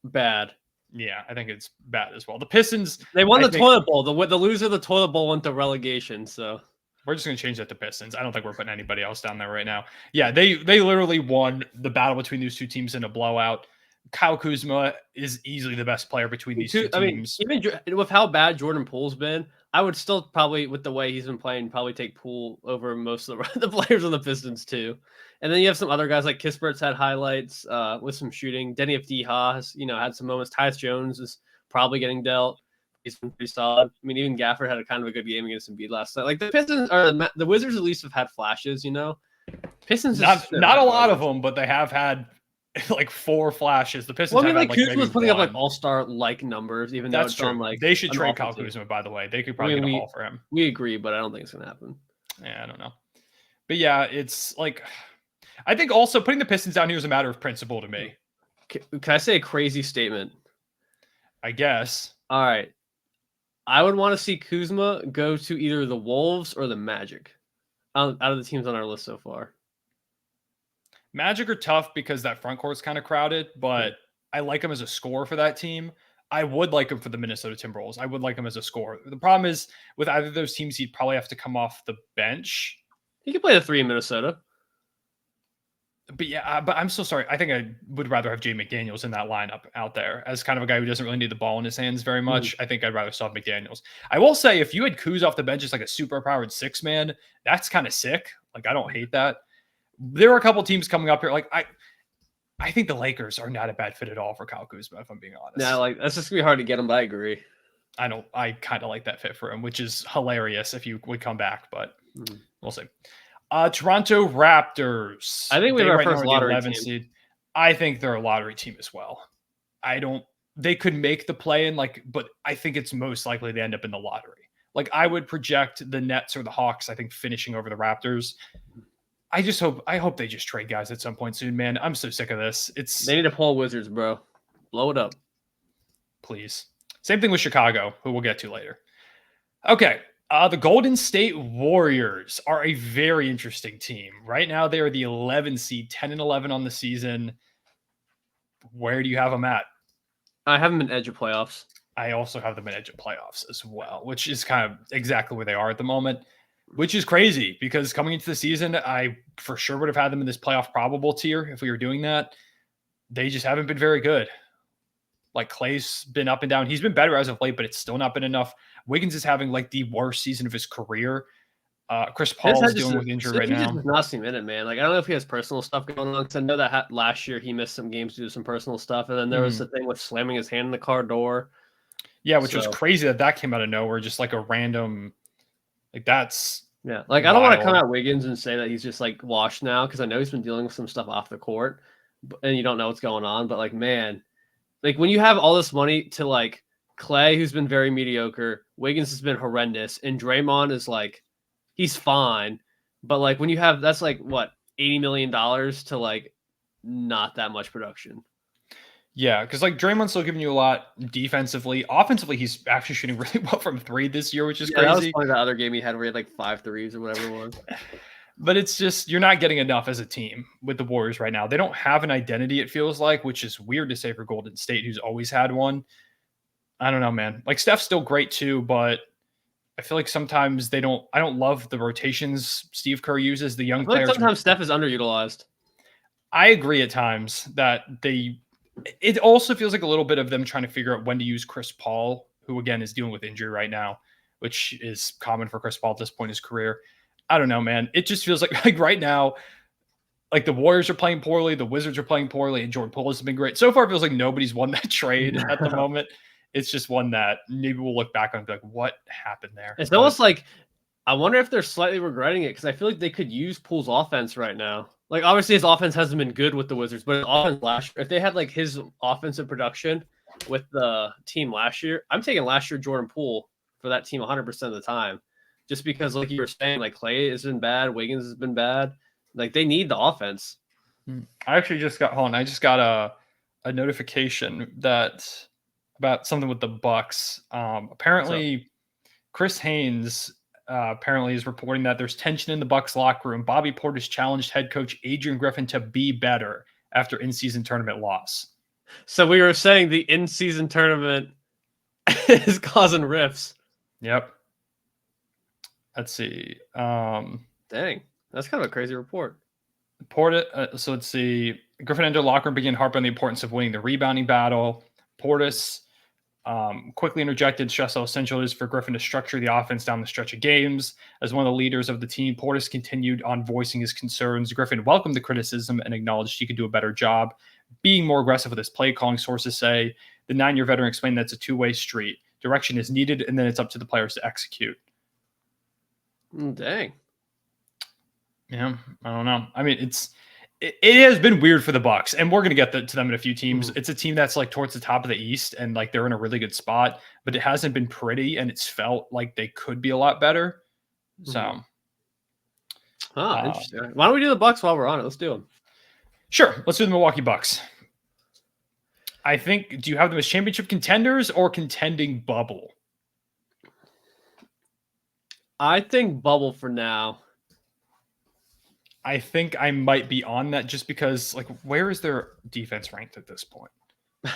Bad. Yeah, I think it's bad as well. The Pistons. They won the toilet bowl. The loser of the toilet bowl went to relegation. So we're just going to change that to Pistons. I don't think we're putting anybody else down there right now. Yeah, they literally won the battle between these two teams in a blowout. Kyle Kuzma is easily the best player between these two teams. I mean, even with how bad Jordan Poole's been, I would still probably, with the way he's been playing, probably take Poole over most of the players on the Pistons too. And then you have some other guys like Kispert's had highlights with some shooting. Denny Avdija has, had some moments. Tyus Jones is probably getting dealt. He's been pretty solid. I mean, even Gafford had a kind of a good game against Embiid last night. Like the Pistons or the Wizards at least have had flashes. Pistons not a lot of them, but they have had like 4 flashes. The Pistons. Well, I mean, like Kuzma was putting up like all-star like numbers, even though it's true. on like they should trade Kyle Kuzma. By the way, they could probably get a haul for him. We agree, but I don't think it's gonna happen. Yeah, I don't know. But yeah, it's like I think also putting the Pistons down here is a matter of principle to me. Can I say a crazy statement? I guess. All right. I would want to see Kuzma go to either the Wolves or the Magic out of the teams on our list so far. Magic are tough because that front court's kind of crowded, but I like him as a scorer for that team. I would like him for the Minnesota Timberwolves. I would like him as a scorer. The problem is with either of those teams, he'd probably have to come off the bench. He could play the 3 in Minnesota. But yeah, but I'm so sorry. I think I would rather have Jay McDaniels in that lineup out there as kind of a guy who doesn't really need the ball in his hands very much. I think I'd rather still have McDaniels. I will say, if you had Kuz off the bench as like a super powered 6-man, that's kind of sick. Like, I don't hate that. There are a couple teams coming up here. Like, I think the Lakers are not a bad fit at all for Kyle Kuzma, if I'm being honest. Yeah, like that's just gonna be hard to get him, but I agree. I kind of like that fit for him, which is hilarious if you would come back, but we'll see. Toronto Raptors. I think we have our first lottery team. Seed. I think they're a lottery team as well. They could make the play in, but I think it's most likely they end up in the lottery. Like, I would project the Nets or the Hawks, I think, finishing over the Raptors. I hope they just trade guys at some point soon, man. I'm so sick of this. They need to pull Wizards, bro. Blow it up. Please. Same thing with Chicago, who we'll get to later. Okay. The Golden State Warriors are a very interesting team. Right now, they are the 11 seed, 10-11 on the season. Where do you have them at? I have them in edge of playoffs. I also have them in edge of playoffs as well, which is kind of exactly where they are at the moment, which is crazy because coming into the season, I for sure would have had them in this playoff probable tier if we were doing that. They just haven't been very good. Like, Clay's been up and down. He's been better as of late, but it's still not been enough. Wiggins is having like the worst season of his career. Chris Paul is dealing with injury right now. He just does not seem in it, man. Like, I don't know if he has personal stuff going on, because I know that last year he missed some games due to some personal stuff, and then there was the thing with slamming his hand in the car door. Yeah, which was crazy that came out of nowhere, just like a random, like that's yeah. Like, I don't want to come at Wiggins and say that he's just like washed now, because I know he's been dealing with some stuff off the court, and you don't know what's going on. But like, man, like when you have all this money to like Clay, who's been very mediocre, Wiggins has been horrendous, and Draymond is like, he's fine. But like when you have, that's like what, $80 million to like not that much production. Yeah, because like Draymond's still giving you a lot defensively. Offensively, he's actually shooting really well from 3 this year, which is crazy. That was funny, the other game he had where he had like 5 threes or whatever it was. But it's just, you're not getting enough as a team with the Warriors right now. They don't have an identity, it feels like, which is weird to say for Golden State, who's always had one. I don't know, man. Like, Steph's still great too, but I feel like sometimes I don't love the rotations Steve Kerr uses. The young players. Like sometimes Steph is underutilized. I agree at times that it also feels like a little bit of them trying to figure out when to use Chris Paul, who again is dealing with injury right now, which is common for Chris Paul at this point in his career. I don't know, man. It just feels like right now, like the Warriors are playing poorly, the Wizards are playing poorly, and Jordan Poole has been great. So far, it feels like nobody's won that trade at the moment. It's just one that maybe we'll look back on and be like, what happened there? Almost like, I wonder if they're slightly regretting it, because I feel like they could use Poole's offense right now. Like obviously his offense hasn't been good with the Wizards, but his offense last year, if they had like his offensive production with the team last year, I'm taking last year Jordan Poole for that team 100% of the time. Just because, like you were saying, like Clay has been bad, Wiggins has been bad. Like they need the offense. I actually just got hold on. I just got a notification that about something with the Bucks. Apparently, Chris Haynes apparently is reporting that there's tension in the Bucks locker room. Bobby Portis challenged head coach Adrian Griffin to be better after in-season tournament loss. So we were saying the in-season tournament is causing rifts. Yep. Let's see. Dang, that's kind of a crazy report. So let's see. Griffin entered the locker room, began harping on the importance of winning the rebounding battle. Portis quickly interjected, stressed how essential it is for Griffin to structure the offense down the stretch of games. As one of the leaders of the team, Portis continued on voicing his concerns. Griffin welcomed the criticism and acknowledged he could do a better job being more aggressive with his play calling, sources say. The 9-year veteran explained that it's a two-way street. Direction is needed, and then it's up to the players to execute. Dang. Yeah, I don't know. I mean, it has been weird for the Bucks, and we're gonna get to them in a few teams. It's a team that's like towards the top of the East, and like they're in a really good spot, but it hasn't been pretty, and it's felt like they could be a lot better. So, interesting. Why don't we do the Bucks while we're on it? Let's do them. Sure, let's do the Milwaukee Bucks. I think. Do you have them as championship contenders or contending bubble? I think bubble for now. I think I might be on that just because, like, where is their defense ranked at this point?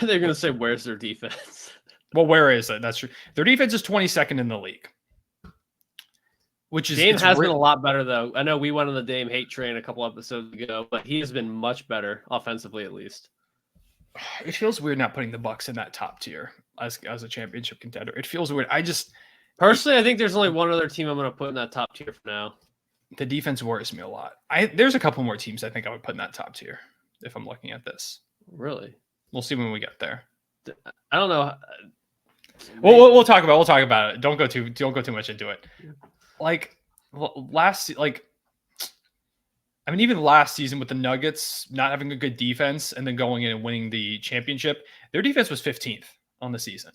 They're going to say, where's their defense? Well, where is it? That's true. Their defense is 22nd in the league. Which is Dame has been a lot better, though. I know we went on the Dame hate train a couple episodes ago, but he has been much better, offensively at least. It feels weird not putting the Bucks in that top tier as a championship contender. It feels weird. Personally, I think there's only one other team I'm going to put in that top tier for now. The defense worries me a lot. There's a couple more teams I think I would put in that top tier if I'm looking at this. Really? We'll see when we get there. I don't know. We'll talk about it. Don't go too much into it. Like even last season with the Nuggets not having a good defense and then going in and winning the championship, their defense was 15th on the season.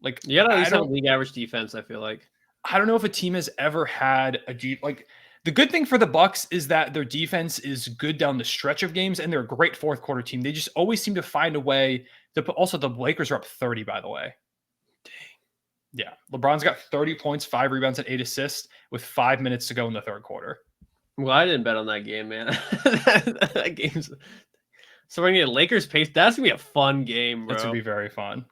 Like, you gotta at least have a league average defense, I feel like. I don't know if a team has ever had the good thing for the Bucks is that their defense is good down the stretch of games, and they're a great fourth quarter team. They just always seem to find a way to put. Also, the Lakers are up 30, by the way. Dang. Yeah, LeBron's got 30 points, 5 rebounds, and 8 assists with 5 minutes to go in the third quarter. Well, I didn't bet on that game, man. That game's so we're gonna get Lakers pace. That's gonna be a fun game, bro. It's gonna be very fun.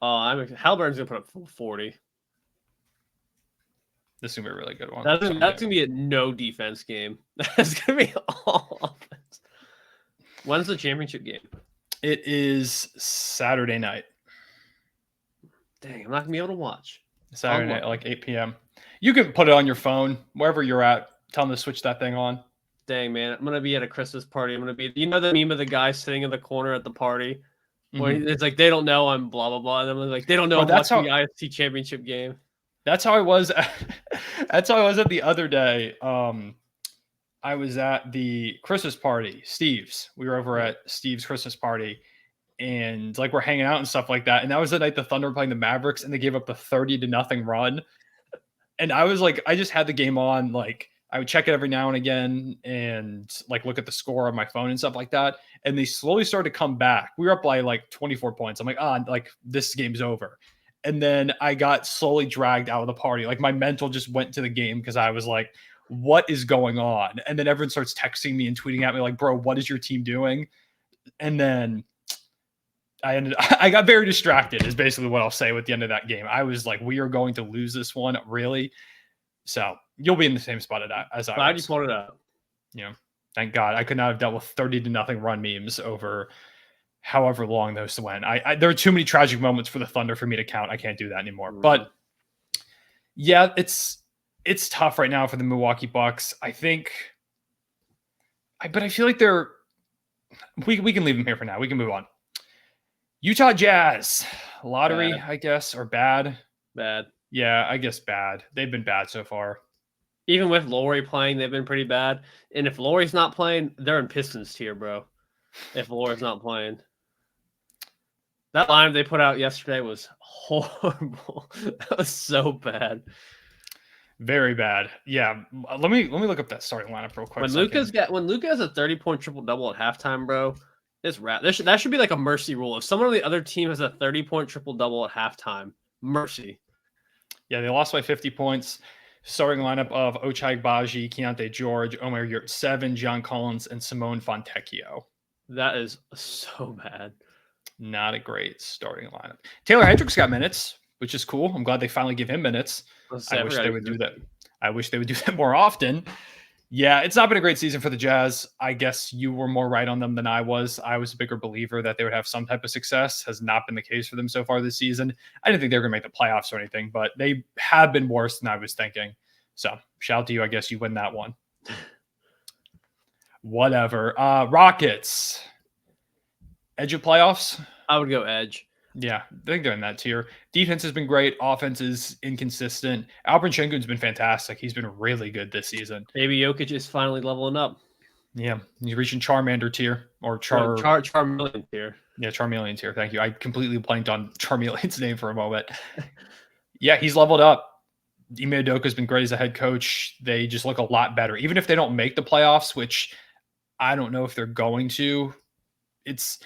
Haliburton's gonna put up 40. This is gonna be a really good one. That's gonna be a no defense game. That's gonna be all offense. When's the championship game? It is Saturday night. Dang, I'm not gonna be able to watch. Saturday night, like 8 p.m. You can put it on your phone, wherever you're at. Tell them to switch that thing on. Dang, man. I'm gonna be at a Christmas party. I'm gonna be, you know, the meme of the guy sitting in the corner at the party where it's like they don't know I'm blah blah blah. And I'm like, they don't know I'm watching the IST championship game. That's how I was. That's how I was at the other day. I was at the Christmas party, Steve's. We were over at Steve's Christmas party, and like we're hanging out and stuff like that. And that was the night the Thunder were playing the Mavericks, and they gave up the 30-0 run. And I was like, I just had the game on. Like I would check it every now and again, and like look at the score on my phone and stuff like that. And they slowly started to come back. We were up by like 24 points. I'm like, like this game's over. And then I got slowly dragged out of the party. Like my mental just went to the game because I was like, what is going on? And then everyone starts texting me and tweeting at me like, bro, what is your team doing? And then I got very distracted is basically what I'll say with the end of that game. I was like, we are going to lose this one, really? So you'll be in the same spot as I was. I just wanted to. You know, thank God. I could not have dealt with 30-0 run memes over however long those went. There are too many tragic moments for the Thunder for me to count. I can't do that anymore. But yeah, it's tough right now for the Milwaukee Bucks. I think, but I feel like we can leave them here for now. We can move on. Utah Jazz lottery, bad. I guess, or bad. Bad. Yeah, I guess bad. They've been bad so far. Even with Laurie playing, they've been pretty bad. And if Laurie's not playing, they're in Pistons tier, bro. If Laurie's not playing. That lineup they put out yesterday was horrible. That was so bad. Very bad. Yeah. Let me look up that starting lineup real quick. When Luka has a 30-point triple double at halftime, bro, it's rap. That should be like a mercy rule. If someone on the other team has a 30-point triple double at halftime, mercy. Yeah, they lost by 50 points. Starting lineup of Ochai Agbaji, Keontae George, Omer Yurtseven, John Collins, and Simone Fontecchio. That is so bad. Not a great starting lineup. Taylor Hendricks got minutes, which is cool. I'm glad they finally give him minutes. I wish they would do that. I wish they would do that more often. Yeah, it's not been a great season for the Jazz. I guess you were more right on them than I was. I was a bigger believer that they would have some type of success. Has not been the case for them so far this season. I didn't think they were going to make the playoffs or anything, but they have been worse than I was thinking. So shout out to you. I guess you win that one. Whatever. Rockets. Edge of playoffs? I would go edge. Yeah, I think they're in that tier. Defense has been great. Offense is inconsistent. Alperen Şengün's been fantastic. He's been really good this season. Baby Jokic is finally leveling up. Yeah, he's reaching Charmander tier or Charmeleon tier. Yeah, Charmeleon tier. Thank you. I completely blanked on Charmeleon's name for a moment. Yeah, he's leveled up. Ime Udoka's been great as a head coach. They just look a lot better. Even if they don't make the playoffs, which I don't know if they're going to, it's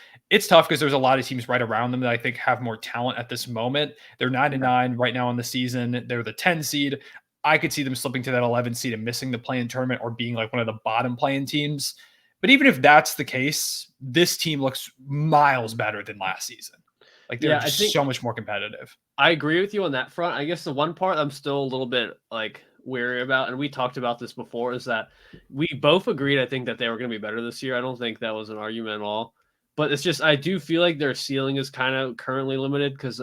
tough because there's a lot of teams right around them that I think have more talent at this moment. They're 9-9 right now in the season. They're the 10 seed. I could see them slipping to that 11 seed and missing the play-in tournament or being like one of the bottom play-in teams. But even if that's the case, this team looks miles better than last season. Like they're just so much more competitive. I agree with you on that front. I guess the one part I'm still a little bit like wary about, and we talked about this before, is that we both agreed, I think, that they were going to be better this year. I don't think that was an argument at all. But it's just, I do feel like their ceiling is kind of currently limited because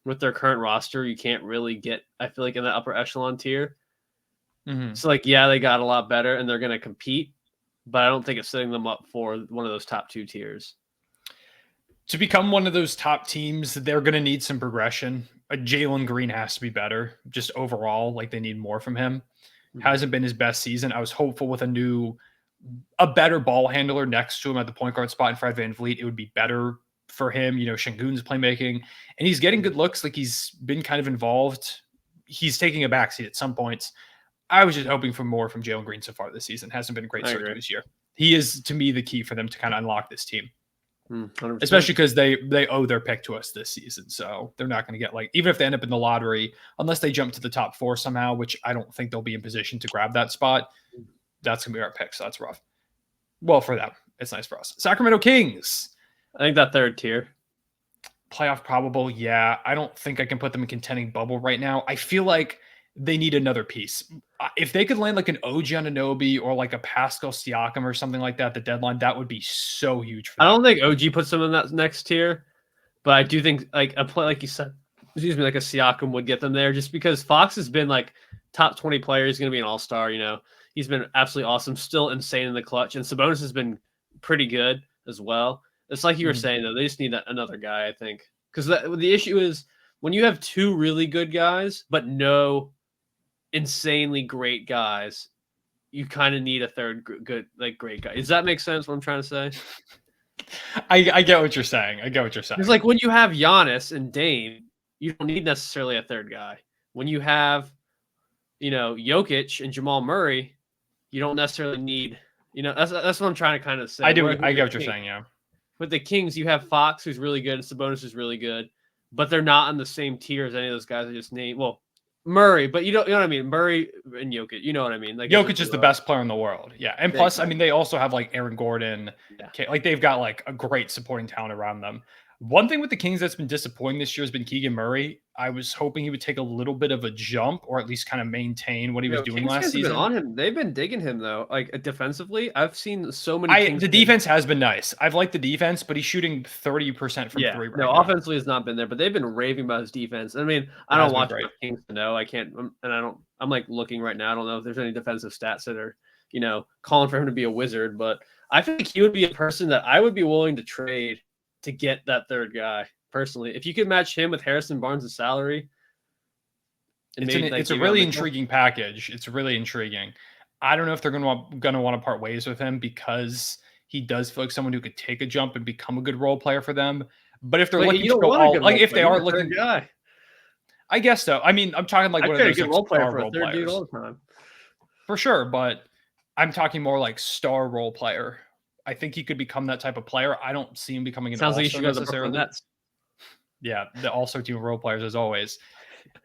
with their current roster, you can't really get, I feel like, in the upper echelon tier. Mm-hmm. So, like, yeah, they got a lot better and they're going to compete, but I don't think it's setting them up for one of those top two tiers. To become one of those top teams, they're going to need some progression. Jalen Green has to be better, just overall. Like, they need more from him. Mm-hmm. Hasn't been his best season. I was hopeful with a better ball handler next to him at the point guard spot in Fred VanVleet, it would be better for him. You know, Şengün's playmaking, and he's getting good looks. Like, he's been kind of involved. He's taking a backseat at some points. I was just hoping for more from Jalen Green so far this season. Hasn't been a great start this year. He is, to me, the key for them to kind of unlock this team. 100%. Especially because they owe their pick to us this season. So they're not going to get, like, even if they end up in the lottery, unless they jump to the top 4 somehow, which I don't think they'll be in position to grab that spot, that's going to be our pick. So that's rough. Well, for them, it's nice for us. Sacramento Kings. I think that third tier. Playoff probable. Yeah. I don't think I can put them in contending bubble right now. I feel like they need another piece. If they could land like an OG Anunoby or like a Pascal Siakam or something like that, the deadline, that would be so huge for them. I don't think OG puts them in that next tier, but I do think like a play, like you said, like a Siakam would get them there just because Fox has been like top 20 player. He's going to be an all-star, you know. He's been absolutely awesome, still insane in the clutch. And Sabonis has been pretty good as well. It's like you were saying, though, they just need another guy, I think. Because the issue is when you have two really good guys, but no insanely great guys, you kind of need a third great guy. Does that make sense what I'm trying to say? I get what you're saying. It's like when you have Giannis and Dame, you don't need necessarily a third guy. When you have, you know, Jokic and Jamal Murray, you don't necessarily need, you know, that's what I'm trying to kind of say. I get what you're saying, yeah. With the Kings, you have Fox, who's really good, and Sabonis is really good, but they're not on the same tier as any of those guys I just named. Well, Murray, but you know what I mean? Murray and Jokic, you know what I mean? Like Jokic is the best player in the world, yeah. And plus, I mean, they also have like Aaron Gordon. Yeah. Like they've got like a great supporting talent around them. One thing with the Kings that's been disappointing this year has been Keegan Murray. I was hoping he would take a little bit of a jump or at least kind of maintain what he was doing last season. On him. They've been digging him, though. Like, defensively, I've seen so many The defense has been nice. I've liked the defense, but he's shooting 30% from 3 right now. No, offensively has not been there, but they've been raving about his defense. I mean, I don't watch the Kings to know. I can't, and I don't, I'm like looking right now. I don't know if there's any defensive stats that are, you know, calling for him to be a wizard, but I think he would be a person that I would be willing to trade to get that third guy. Personally, if you could match him with Harrison Barnes' salary, It's a really intriguing package. It's really intriguing. I don't know if they're going to want to part ways with him because he does feel like someone who could take a jump and become a good role player for them. But if they're looking to go all, like if they are looking, guy. I guess so. I mean, I'm talking like one of those like star role players all the time. for sure. But I'm talking more like star role player. I think he could become that type of player. I don't see him becoming an all-star necessarily. Yeah, the all-star team of role players as always.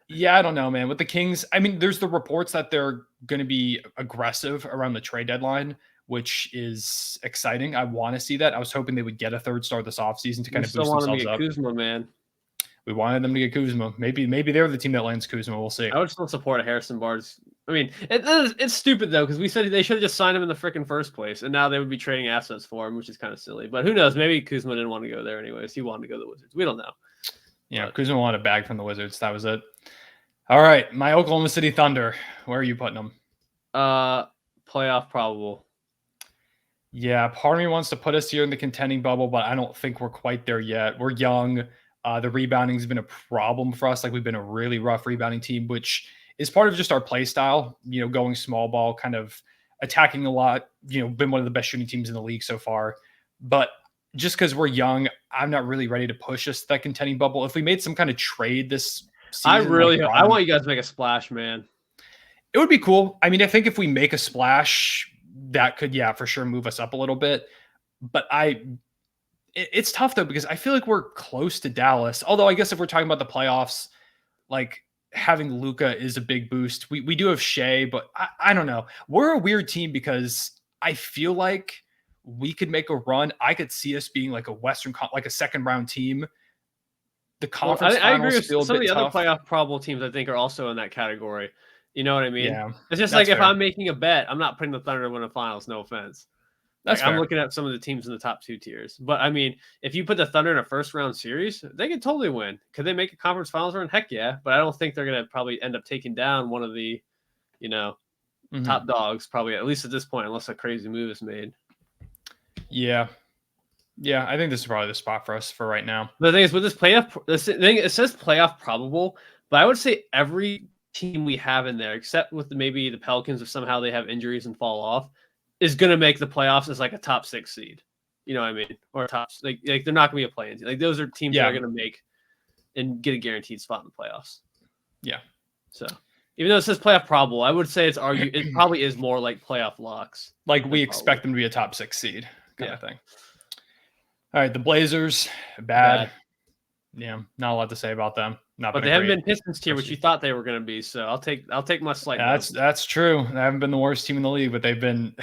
Yeah, I don't know, man. With the Kings, I mean, there's the reports that they're going to be aggressive around the trade deadline, which is exciting. I want to see that. I was hoping they would get a third star this offseason to kind of boost themselves up. Kuzma, man. We wanted them to get Kuzma. Maybe they're the team that lands Kuzma. We'll see. I would still support a Harrison Barnes. I mean, it's stupid though because we said they should have just signed him in the freaking first place, and now they would be trading assets for him, which is kind of silly. But who knows? Maybe Kuzma didn't want to go there anyways. He wanted to go to the Wizards. We don't know. Yeah, Kuzma wanted a bag from the Wizards. That was it. All right, my Oklahoma City Thunder. Where are you putting them? Playoff probable. Yeah, part of me wants to put us here in the contending bubble, but I don't think we're quite there yet. We're young. The rebounding has been a problem for us. Like we've been a really rough rebounding team, which is part of just our play style, going small ball, kind of attacking a lot, been one of the best shooting teams in the league so far. But just because we're young, I'm not really ready to push us to that contending bubble. If we made some kind of trade this season, I want you guys to make a splash, man. It would be cool. I mean, I think if we make a splash, that could, for sure move us up a little bit. But it's tough though, because I feel like we're close to Dallas. Although I guess if we're talking about the playoffs, like having Luka is a big boost. We do have Shea, but I don't know. We're a weird team because I feel like we could make a run. I could see us being like like a second round team. The conference I agree with some of the tough. other playoff probable teams. I think are also in that category. You know what I mean? Yeah, it's just like if I'm making a bet, I'm not putting the Thunder to win the finals. No offense. I'm looking at some of the teams in the top 2 tiers. But I mean, if you put the Thunder in a first round series, they could totally win. Could they make a conference finals run? Heck yeah. But I don't think they're going to probably end up taking down one of the, top dogs, probably at least at this point, unless a crazy move is made. Yeah. Yeah, I think this is probably the spot for us for right now. The thing is, with this playoff, it says playoff probable, but I would say every team we have in there, except with maybe the Pelicans, if somehow they have injuries and fall off, is going to make the playoffs as like a top 6 seed. You know what I mean? Or like they're not going to be a play-in team. Like those are teams that are going to make and get a guaranteed spot in the playoffs. Yeah. So even though it says playoff probable, I would say it probably is more like playoff locks. Like we expect them to be a top 6 seed kind of thing. All right, the Blazers, bad. Yeah, not a lot to say about them. But they haven't been Pistons tier, which you thought they were going to be. So I'll take my slight. That's true. They haven't been the worst team in the league, but they've been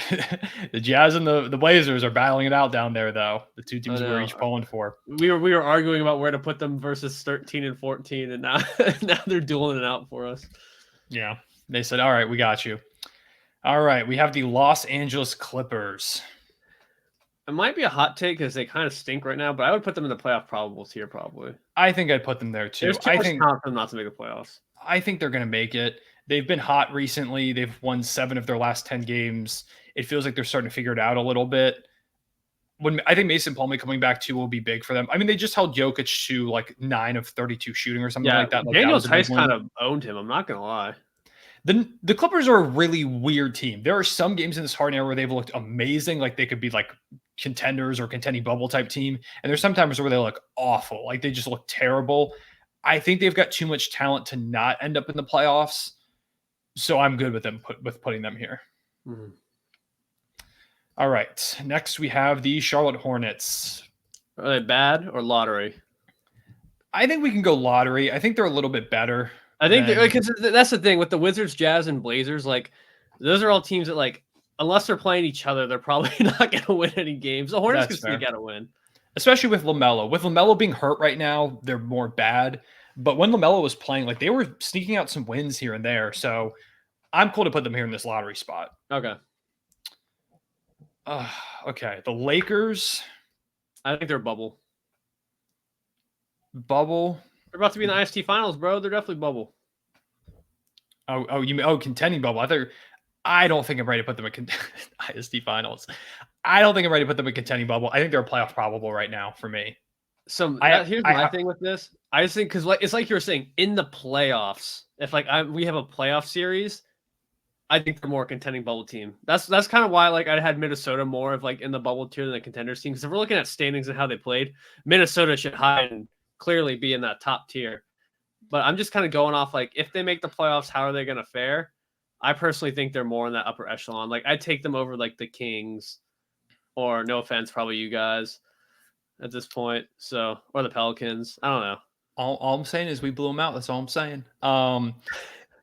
the Jazz and the Blazers are battling it out down there, though. The two teams we're each pulling for. We were arguing about where to put them versus 13 and 14, and now they're dueling it out for us. Yeah, they said, "All right, we got you." All right, we have the Los Angeles Clippers. It might be a hot take because they kind of stink right now, but I would put them in the playoff probable tier probably. I think I'd put them there too. There's too much talent for them not to make the playoffs. I think they're going to make it. They've been hot recently. They've won 7 of their last 10 games. It feels like they're starting to figure it out a little bit. I think Mason Plumlee coming back too will be big for them. I mean, they just held Jokic to like 9 of 32 shooting or something like that. Like Daniel Tice kind of owned him. I'm not going to lie. The Clippers are a really weird team. There are some games in this hard era where they've looked amazing, like they could be like contenders or contending bubble type team. And there's sometimes where they look awful, like they just look terrible. I think they've got too much talent to not end up in the playoffs. So I'm good with them putting them here. Mm-hmm. All right. Next we have the Charlotte Hornets. Are they bad or lottery? I think we can go lottery. I think they're a little bit better. I think because that's the thing with the Wizards, Jazz, and Blazers. Like those are all teams that like unless they're playing each other, they're probably not going to win any games. The Hornets can still got to win, especially with LaMelo. With LaMelo being hurt right now, they're more bad. But when LaMelo was playing, like they were sneaking out some wins here and there. So I'm cool to put them here in this lottery spot. Okay. Okay. The Lakers. I think they're a bubble. Bubble. They're about to be in the IST finals, bro. They're definitely bubble. You mean contending bubble? I don't think I'm ready to put them in IST finals. I don't think I'm ready to put them in contending bubble. I think they're a playoff probable right now for me. Here's my thing with this. I just think because it's like you were saying in the playoffs. If we have a playoff series, I think they're more contending bubble team. That's kind of why I had Minnesota more of in the bubble tier than the contenders team. Because if we're looking at standings and how they played, Minnesota should high and clearly be in that top tier. But I'm just kind of going off if they make the playoffs, how are they going to fare? I personally think they're more in that upper echelon. I'd take them over the Kings, or no offense, probably you guys at this point. So, or the Pelicans. I don't know. All I'm saying is we blew them out. That's all I'm saying.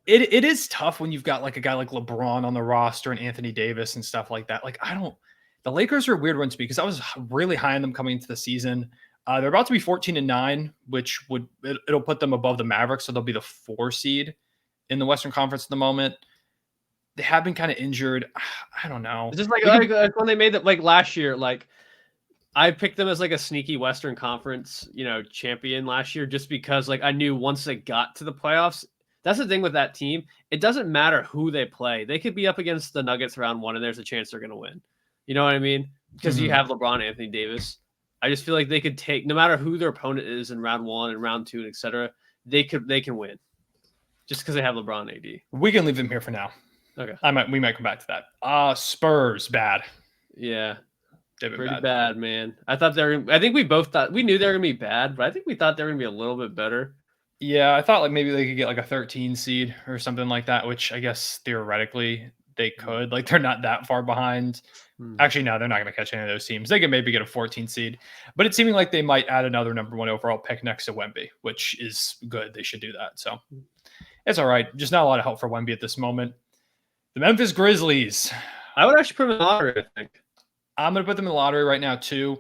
It is tough when you've got a guy like LeBron on the roster and Anthony Davis and stuff like that. The Lakers are a weird one to me because I was really high on them coming into the season. They're about to be 14-9, which it'll put them above the Mavericks, so they'll be the 4 seed in the Western Conference at the moment. They have been kind of injured. I don't know. It's just when they made that last year, I picked them as a sneaky Western Conference, champion last year, just because I knew once they got to the playoffs. That's the thing with that team. It doesn't matter who they play. They could be up against the Nuggets round 1, and there's a chance they're going to win. You know what I mean? Because you have LeBron, Anthony Davis. I just feel like they could take, no matter who their opponent is in round 1 and round 2, etc. They can win, just because they have LeBron and AD. We can leave them here for now. Okay. We might come back to that. Spurs, bad. Yeah. Pretty bad, man. I think we both thought we knew they were gonna be bad, but I think we thought they were gonna be a little bit better. Yeah, I thought maybe they could get a 13 seed or something like that, which I guess theoretically they could. They're not that far behind. Actually, no, they're not going to catch any of those teams. They could maybe get a 14 seed, but it's seeming like they might add another number 1 overall pick next to Wemby, which is good. They should do that. So it's all right. Just not a lot of help for Wemby at this moment. The Memphis Grizzlies. I would actually put them in the lottery, I think. I'm going to put them in the lottery right now, too.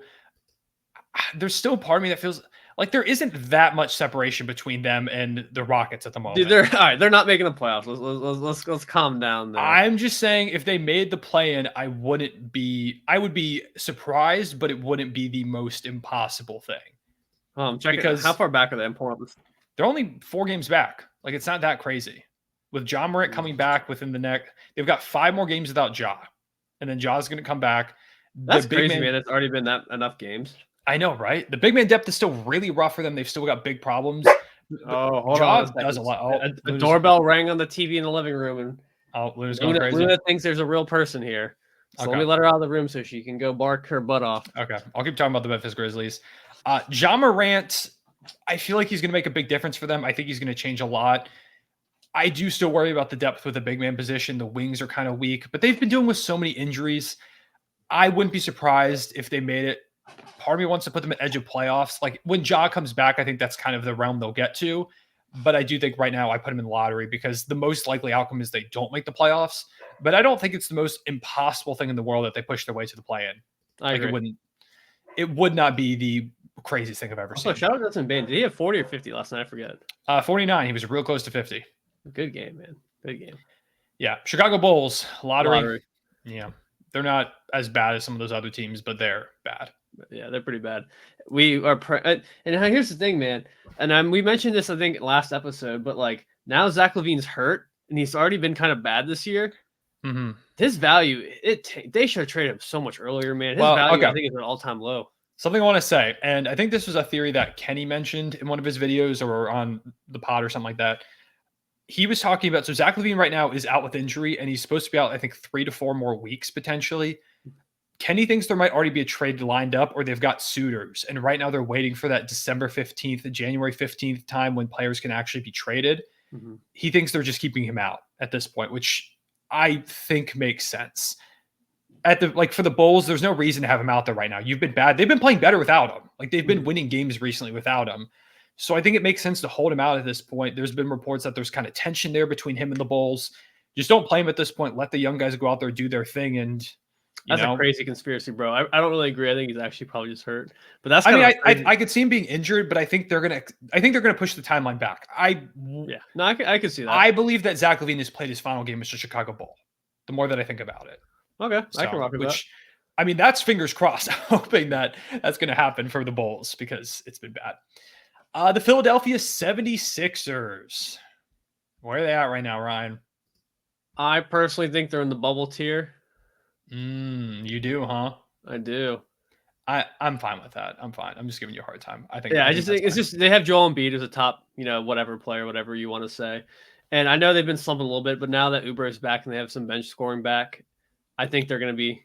There's still a part of me that feels like there isn't that much separation between them and the Rockets at the moment. Dude, they're not making the playoffs. Let's calm down there. I'm just saying if they made the play-in, I would be surprised, but it wouldn't be the most impossible thing. Because how far back are they? I'm pulling up this. They're only 4 games back. It's not that crazy. With Ja Morant coming back within the neck, they've got 5 more games without Ja. And then Ja's going to come back. That's crazy, man. It's already been enough games. I know, right? The big man depth is still really rough for them. They've still got big problems. Hold on. Does a lot. The doorbell rang on the TV in the living room, and Luna's going crazy. Luna thinks there's a real person here. So let me let her out of the room so she can go bark her butt off. Okay. I'll keep talking about the Memphis Grizzlies. Ja Morant, I feel like he's going to make a big difference for them. I think he's going to change a lot. I do still worry about the depth with the big man position. The wings are kind of weak, but they've been dealing with so many injuries. I wouldn't be surprised if they made it. Part of me wants to put them at edge of playoffs. When Ja comes back, I think that's kind of the realm they'll get to. But I do think right now I put them in the lottery because the most likely outcome is they don't make the playoffs. But I don't think it's the most impossible thing in the world that they push their way to the play-in. I agree. It would not be the craziest thing I've ever seen. Shout out to Justin Bain. Did he have 40 or 50 last night? I forget. 49. He was real close to 50. Good game, man. Good game. Yeah. Chicago Bulls, lottery. Yeah. They're not as bad as some of those other teams, but they're bad. Yeah, they're pretty bad. We are, and here's the thing, man. And we mentioned this, I think, last episode, but now Zach LaVine's hurt, and he's already been kind of bad this year. Mm-hmm. His value, they should have traded him so much earlier, man. His value, I think, is an all-time low. Something I want to say, and I think this was a theory that Kenny mentioned in one of his videos or on the pod or something like that. He was talking about, so Zach LaVine right now is out with injury, and he's supposed to be out, I think, 3 to 4 more weeks potentially. Kenny thinks there might already be a trade lined up, or they've got suitors. And right now they're waiting for that December 15th, January 15th time when players can actually be traded. Mm-hmm. He thinks they're just keeping him out at this point, which I think makes sense. For the Bulls, there's no reason to have him out there right now. You've been bad. They've been playing better without him. They've been winning games recently without him. So I think it makes sense to hold him out at this point. There's been reports that there's kind of tension there between him and the Bulls. Just don't play him at this point. Let the young guys go out there, do their thing, and that's a crazy conspiracy, bro. I don't really agree. I think he's actually probably just hurt. But that's I could see him being injured, but I think they're gonna push the timeline back. I could see that. I believe that Zach LaVine has played his final game as a Chicago Bull. The more that I think about it. Okay, I can rock with that. That's fingers crossed. Hoping that that's going to happen for the Bulls because it's been bad. The Philadelphia 76ers. Where are they at right now, Ryan? I personally think they're in the bubble tier. You do, huh? I do. I'm fine with that. I'm fine. I'm just giving you a hard time. I think. Yeah, I think just that's think it's fine. just they have Joel Embiid as a top, whatever player, whatever you want to say. And I know they've been slumping a little bit, but now that Uber is back and they have some bench scoring back, I think they're going to be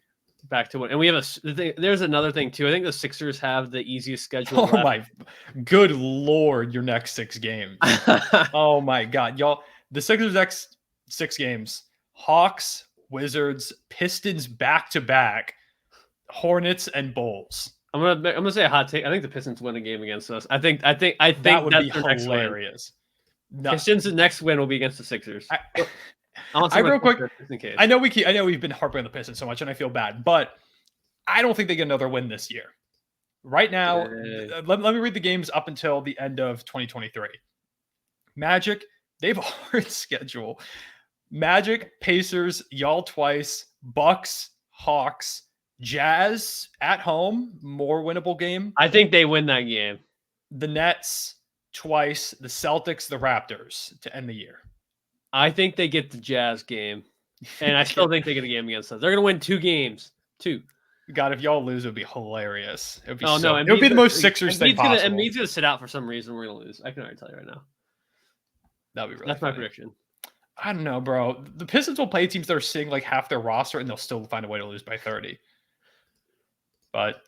back to win. And we have there's another thing too. I think the Sixers have the easiest schedule Oh my good lord, your next 6 games. left. Oh my god, y'all. The Sixers next 6 games: Hawks, Wizards, Pistons back to back, Hornets, and Bulls. I'm gonna say a hot take. I think the Pistons win a game against us. I think That would that's be their next win. hilarious. No, Pistons' next win will be against the Sixers. I real quick. Just in case. I know we've been harping on the Pistons so much, and I feel bad, but I don't think they get another win this year. Right now, let me read the games up until the end of 2023. Magic, they have a hard schedule. Magic, Pacers, y'all twice, Bucks, Hawks, Jazz at home, more winnable game. I think they win that game. The Nets twice, the Celtics, the Raptors to end the year. I think they get the Jazz game, and I still think they get a game against us. They're going to win 2 games. 2. God, if y'all lose, it would be hilarious. It would be no, it would be the most Sixers thing possible. Embiid's going to sit out for some reason. We're going to lose. I can already tell you right now. That'd be really That's funny. my prediction. I don't know, bro. The Pistons will play teams that are sitting like half their roster, and they'll still find a way to lose by 30. But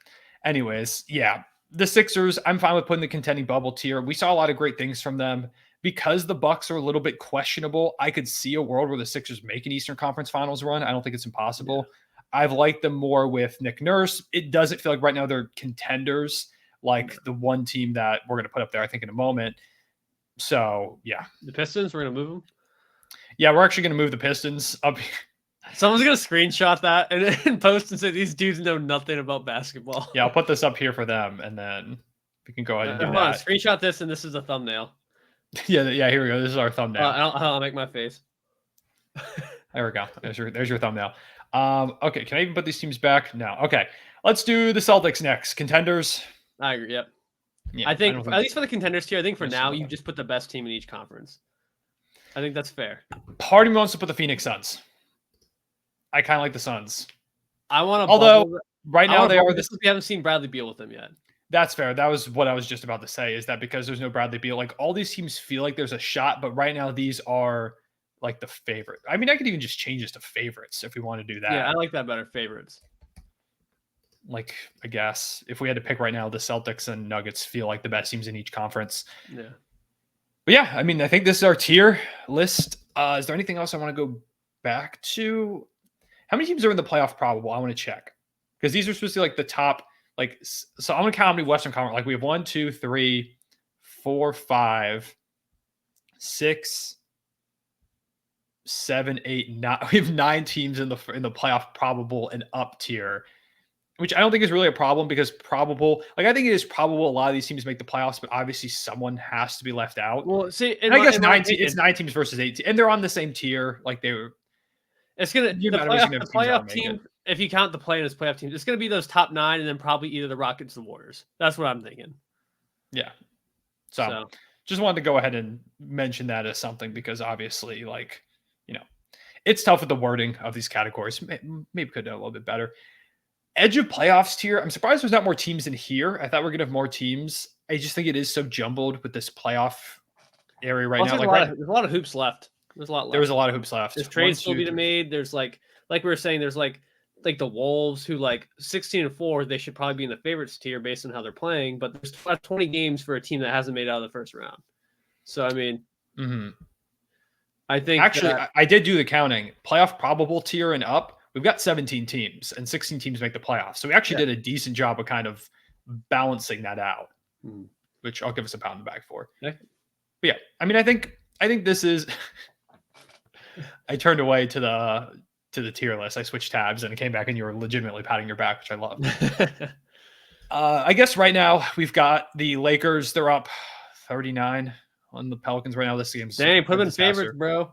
anyways, yeah. The Sixers, I'm fine with putting the contending bubble tier. We saw a lot of great things from them. Because the Bucks are a little bit questionable, I could see a world where the Sixers make an Eastern Conference Finals run. I don't think it's impossible. Yeah. I've liked them more with Nick Nurse. It doesn't feel like right now they're contenders, like the one team that we're going to put up there, I think, in a moment. So, yeah. The Pistons, we're going to move them? Yeah, we're actually going to move the Pistons up here. Someone's going to screenshot that and post and say these dudes know nothing about basketball. Yeah, I'll put this up here for them, and then we can go ahead and do that. Screenshot this, and this is a thumbnail. Yeah, here we go. This is our thumbnail. I'll make my face. There we go. There's your thumbnail. Okay, can I even put these teams back? No. Okay, let's do the Celtics next. Contenders. I agree. Yep. Yeah, I think at least for the contenders tier, I think for now you just put the best team in each conference. I think that's fair. Part of me wants to put the Phoenix Suns. I kind of like the Suns. I want to. Although right now they are. We haven't seen Bradley Beal with them yet. That's fair. That was what I was just about to say, is that because there's no Bradley Beal, like all these teams feel like there's a shot, but right now these are like the favorite. I mean, I could even just change this to favorites if we want to do that. Yeah, I like that better. Favorites. Like, I guess if we had to pick right now, the Celtics and Nuggets feel like the best teams in each conference. Yeah. But yeah, I mean, I think this is our tier list. Is there anything else I want to go back to? How many teams are in the playoff probable? I want to check. Because these are supposed to be like the top. Like, so I'm gonna count how many Western Conference. Like we have 1, 2, 3, 4, 5, 6, 7, 8, 9. We have 9 teams in the playoff probable and up tier, which I don't think is really a problem because probable. Like I think it is probable a lot of these teams make the playoffs, but obviously someone has to be left out. Well, see, I guess it's 9 teams versus 8, and they're on the same tier. Like they were. It's gonna the playoff team. If you count the play-in as playoff teams, it's gonna be those top 9, and then probably either the Rockets or the Warriors. That's what I'm thinking. Yeah. So just wanted to go ahead and mention that as something because obviously, like, it's tough with the wording of these categories. Maybe could do a little bit better. Edge of playoffs tier. I'm surprised there's not more teams in here. I thought we are gonna have more teams. I just think it is so jumbled with this playoff area right now. There's a lot of hoops left. There's a lot left. There was a lot of hoops left. There's trades still being made. There's like we were saying, there's like the Wolves who 16-4, they should probably be in the favorites tier based on how they're playing, but there's 20 games for a team that hasn't made it out of the first round. So I mean, I think actually I did do the counting. Playoff probable tier and up, we've got 17 teams and 16 teams make the playoffs. So we actually did a decent job of kind of balancing that out, which I'll give us a pound in the back for. Okay. But yeah, I mean, I think this is. I turned away to the tier list. I switched tabs and it came back and you were legitimately patting your back, which I love. I guess right now we've got the Lakers. They're up 39 on the Pelicans right now. This game's dang, put them in favorites, bro.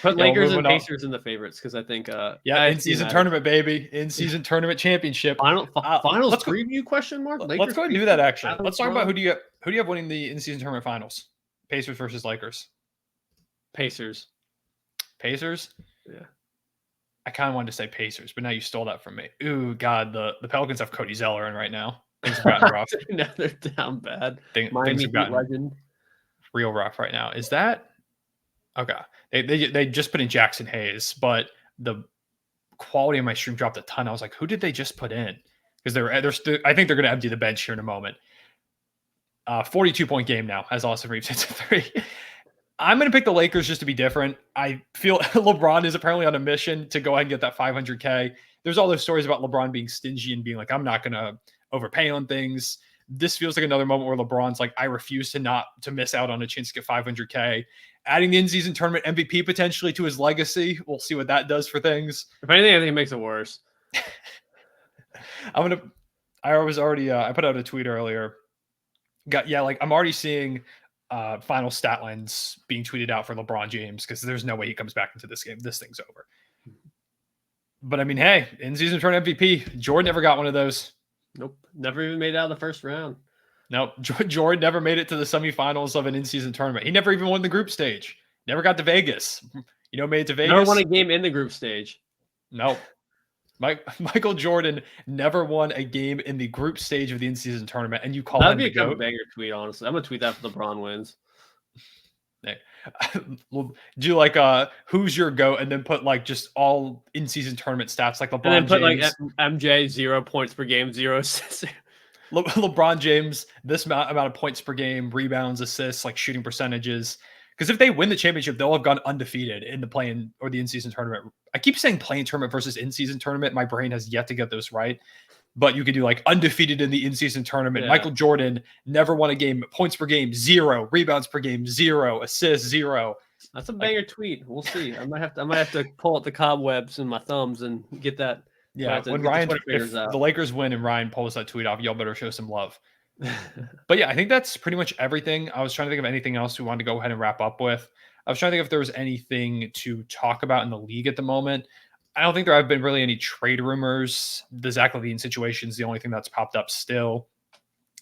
Put Lakers and Pacers in the favorites because I think in-season tournament, baby. In-season tournament championship. Finals preview question mark? Let's go ahead and do that actually. Let's talk about who do you have winning the in-season tournament finals? Pacers versus Lakers. Pacers. Pacers? Yeah. I kind of wanted to say Pacers, but now you stole that from me. Ooh, God, the Pelicans have Cody Zeller in right now. Things have gotten rough. Now they're down bad. Things Miami have Heat gotten legend. real rough right now. Is that okay? They just put in Jackson Hayes, but the quality of my stream dropped a ton. I was like, who did they just put in? Because I think they're going to empty the bench here in a moment. 42-point game now as Austin Reeves hits a 3. I'm going to pick the Lakers just to be different. I feel LeBron is apparently on a mission to go ahead and get that 500K. There's all those stories about LeBron being stingy and being like, I'm not going to overpay on things. This feels like another moment where LeBron's like, I refuse to miss out on a chance to get 500K. Adding the in-season tournament MVP potentially to his legacy. We'll see what that does for things. If anything, I think it makes it worse. I put out a tweet earlier. I'm already seeing final stat lines being tweeted out for LeBron James because there's no way he comes back into this game. This thing's over. But I mean, hey, in-season tournament MVP, Jordan never got one of those. Nope, never even made it out of the first round. Nope, Jordan never made it to the semifinals of an in-season tournament. He never even won the group stage. Never got to Vegas. Made it to Vegas. Never won a game in the group stage. Nope. Michael Jordan never won a game in the group stage of the in-season tournament, and you call that'd him be the a GOAT? banger tweet. Honestly, I'm gonna tweet that for LeBron wins. Do like who's your GOAT, and then put like just all in-season tournament stats like LeBron and then put James. like MJ 0 points per game, 0 assists. LeBron James, this amount of points per game, rebounds, assists, like shooting percentages. Because if they win the championship, they'll have gone undefeated in the play-in or the in-season tournament. I keep saying play-in tournament versus in-season tournament. My brain has yet to get those right. But you could do like undefeated in the in-season tournament. Yeah. Michael Jordan never won a game. Points per game, 0. Rebounds per game, 0. Assists, 0. That's a banger tweet. We'll see. I might have to pull out the cobwebs in my thumbs and get that. Yeah, when Ryan, if the Lakers win and Ryan pulls that tweet off, y'all better show some love. But yeah, I think that's pretty much everything. I was trying to think of anything else we wanted to go ahead and wrap up with. I was trying to think if there was anything to talk about in the league at the moment. I don't think there have been really any trade rumors. The Zach LaVine situation is the only thing that's popped up still.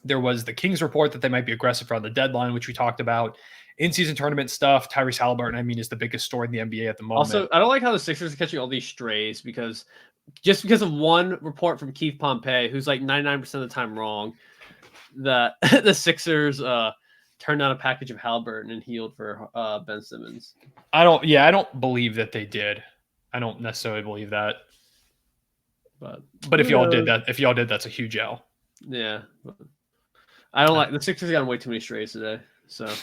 There was the Kings report that they might be aggressive around the deadline, which we talked about. In-season tournament stuff, Tyrese Haliburton, is the biggest story in the NBA at the moment. Also, I don't like how the Sixers are catching all these strays because of one report from Keith Pompey, who's like 99% of the time wrong, that the Sixers turned down a package of Haliburton and healed for Ben Simmons. I don't believe that they did. I don't necessarily believe that. But if y'all did that, that's a huge L. Yeah. I don't like the Sixers got way too many strays today. So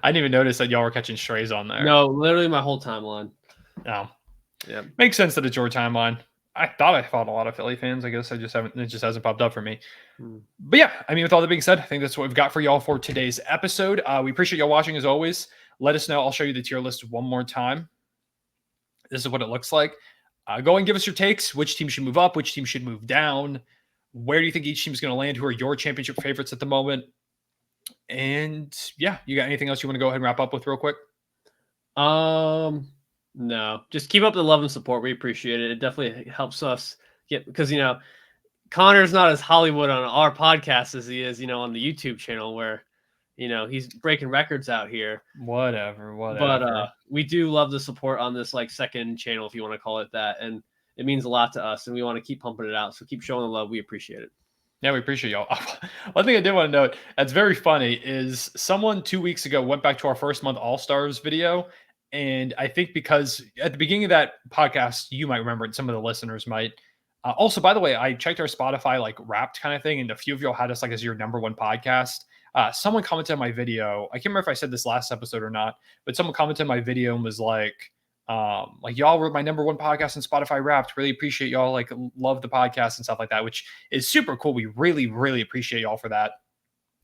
I didn't even notice that y'all were catching strays on there. No, literally my whole timeline. Oh. Yeah. Makes sense that it's your timeline. I thought I fought a lot of Philly fans. I guess it just hasn't popped up for me. But yeah, with all that being said, I think that's what we've got for y'all for today's episode. We appreciate y'all watching as always. Let us know. I'll show you the tier list one more time. This is what it looks like. Go and give us your takes. Which team should move up? Which team should move down? Where do you think each team is going to land? Who are your championship favorites at the moment? And yeah, you got anything else you want to go ahead and wrap up with real quick? No, just keep up the love and support. We appreciate it. It definitely helps us get, because, Connor's not as Hollywood on our podcast as he is, on the YouTube channel where, he's breaking records out here. Whatever. But we do love the support on this second channel, if you want to call it that. And it means a lot to us and we want to keep pumping it out. So keep showing the love. We appreciate it. Yeah, we appreciate y'all. One thing I did want to note that's very funny is someone 2 weeks ago went back to our first month All-Stars video. And I think because at the beginning of that podcast, you might remember it, some of the listeners might. Also, by the way, I checked our Spotify Wrapped kind of thing, and a few of y'all had us as your number one podcast. Someone commented on my video. I can't remember if I said this last episode or not, but someone commented on my video and was y'all were my number one podcast on Spotify Wrapped. Really appreciate y'all. Love the podcast and stuff like that, which is super cool. We really, really appreciate y'all for that.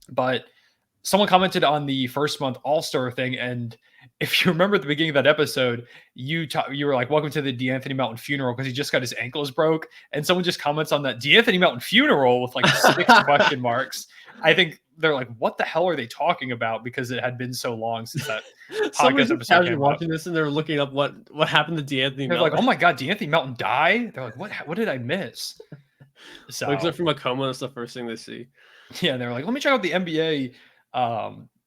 But someone commented on the first month All-Star thing, and if you remember at the beginning of that episode, you were like, welcome to the D'Anthony Melton funeral because he just got his ankles broke. And someone just comments on that D'Anthony Melton funeral with 6 question marks. I think they're like, what the hell are they talking about? Because it had been so long since that podcast episode came watching this and they're looking up what happened to D'Anthony Melton. They're like, oh my God, D'Anthony Melton died? They're like, what did I miss? So wakes up from a coma, that's the first thing they see. Yeah, they're like, let me check out the NBA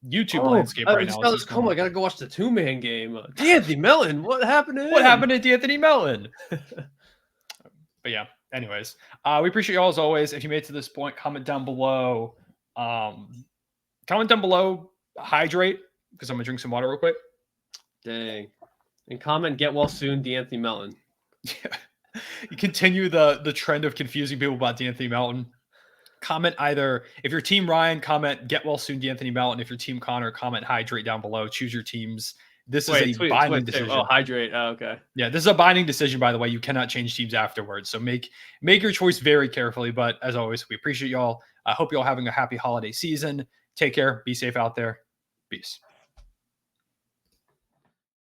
YouTube landscape right now. I gotta go watch the 2-man game. D'Anthony Melton, what happened to him? What happened to D'Anthony Melton? But yeah, anyways, we appreciate y'all as always. If you made it to this point, comment down below. Hydrate, because I'm gonna drink some water real quick. Dang. And comment, get well soon, D'Anthony Melton. You continue the trend of confusing people about D'Anthony Melton. Comment either, if you're Team Ryan, comment get well soon, D'Anthony Melton. If you're Team Connor, comment hydrate down below. Choose your teams. This is a binding decision. Oh, hydrate. Oh, okay. Yeah, this is a binding decision, by the way. You cannot change teams afterwards. So make your choice very carefully. But as always, we appreciate y'all. I hope y'all having a happy holiday season. Take care. Be safe out there. Peace.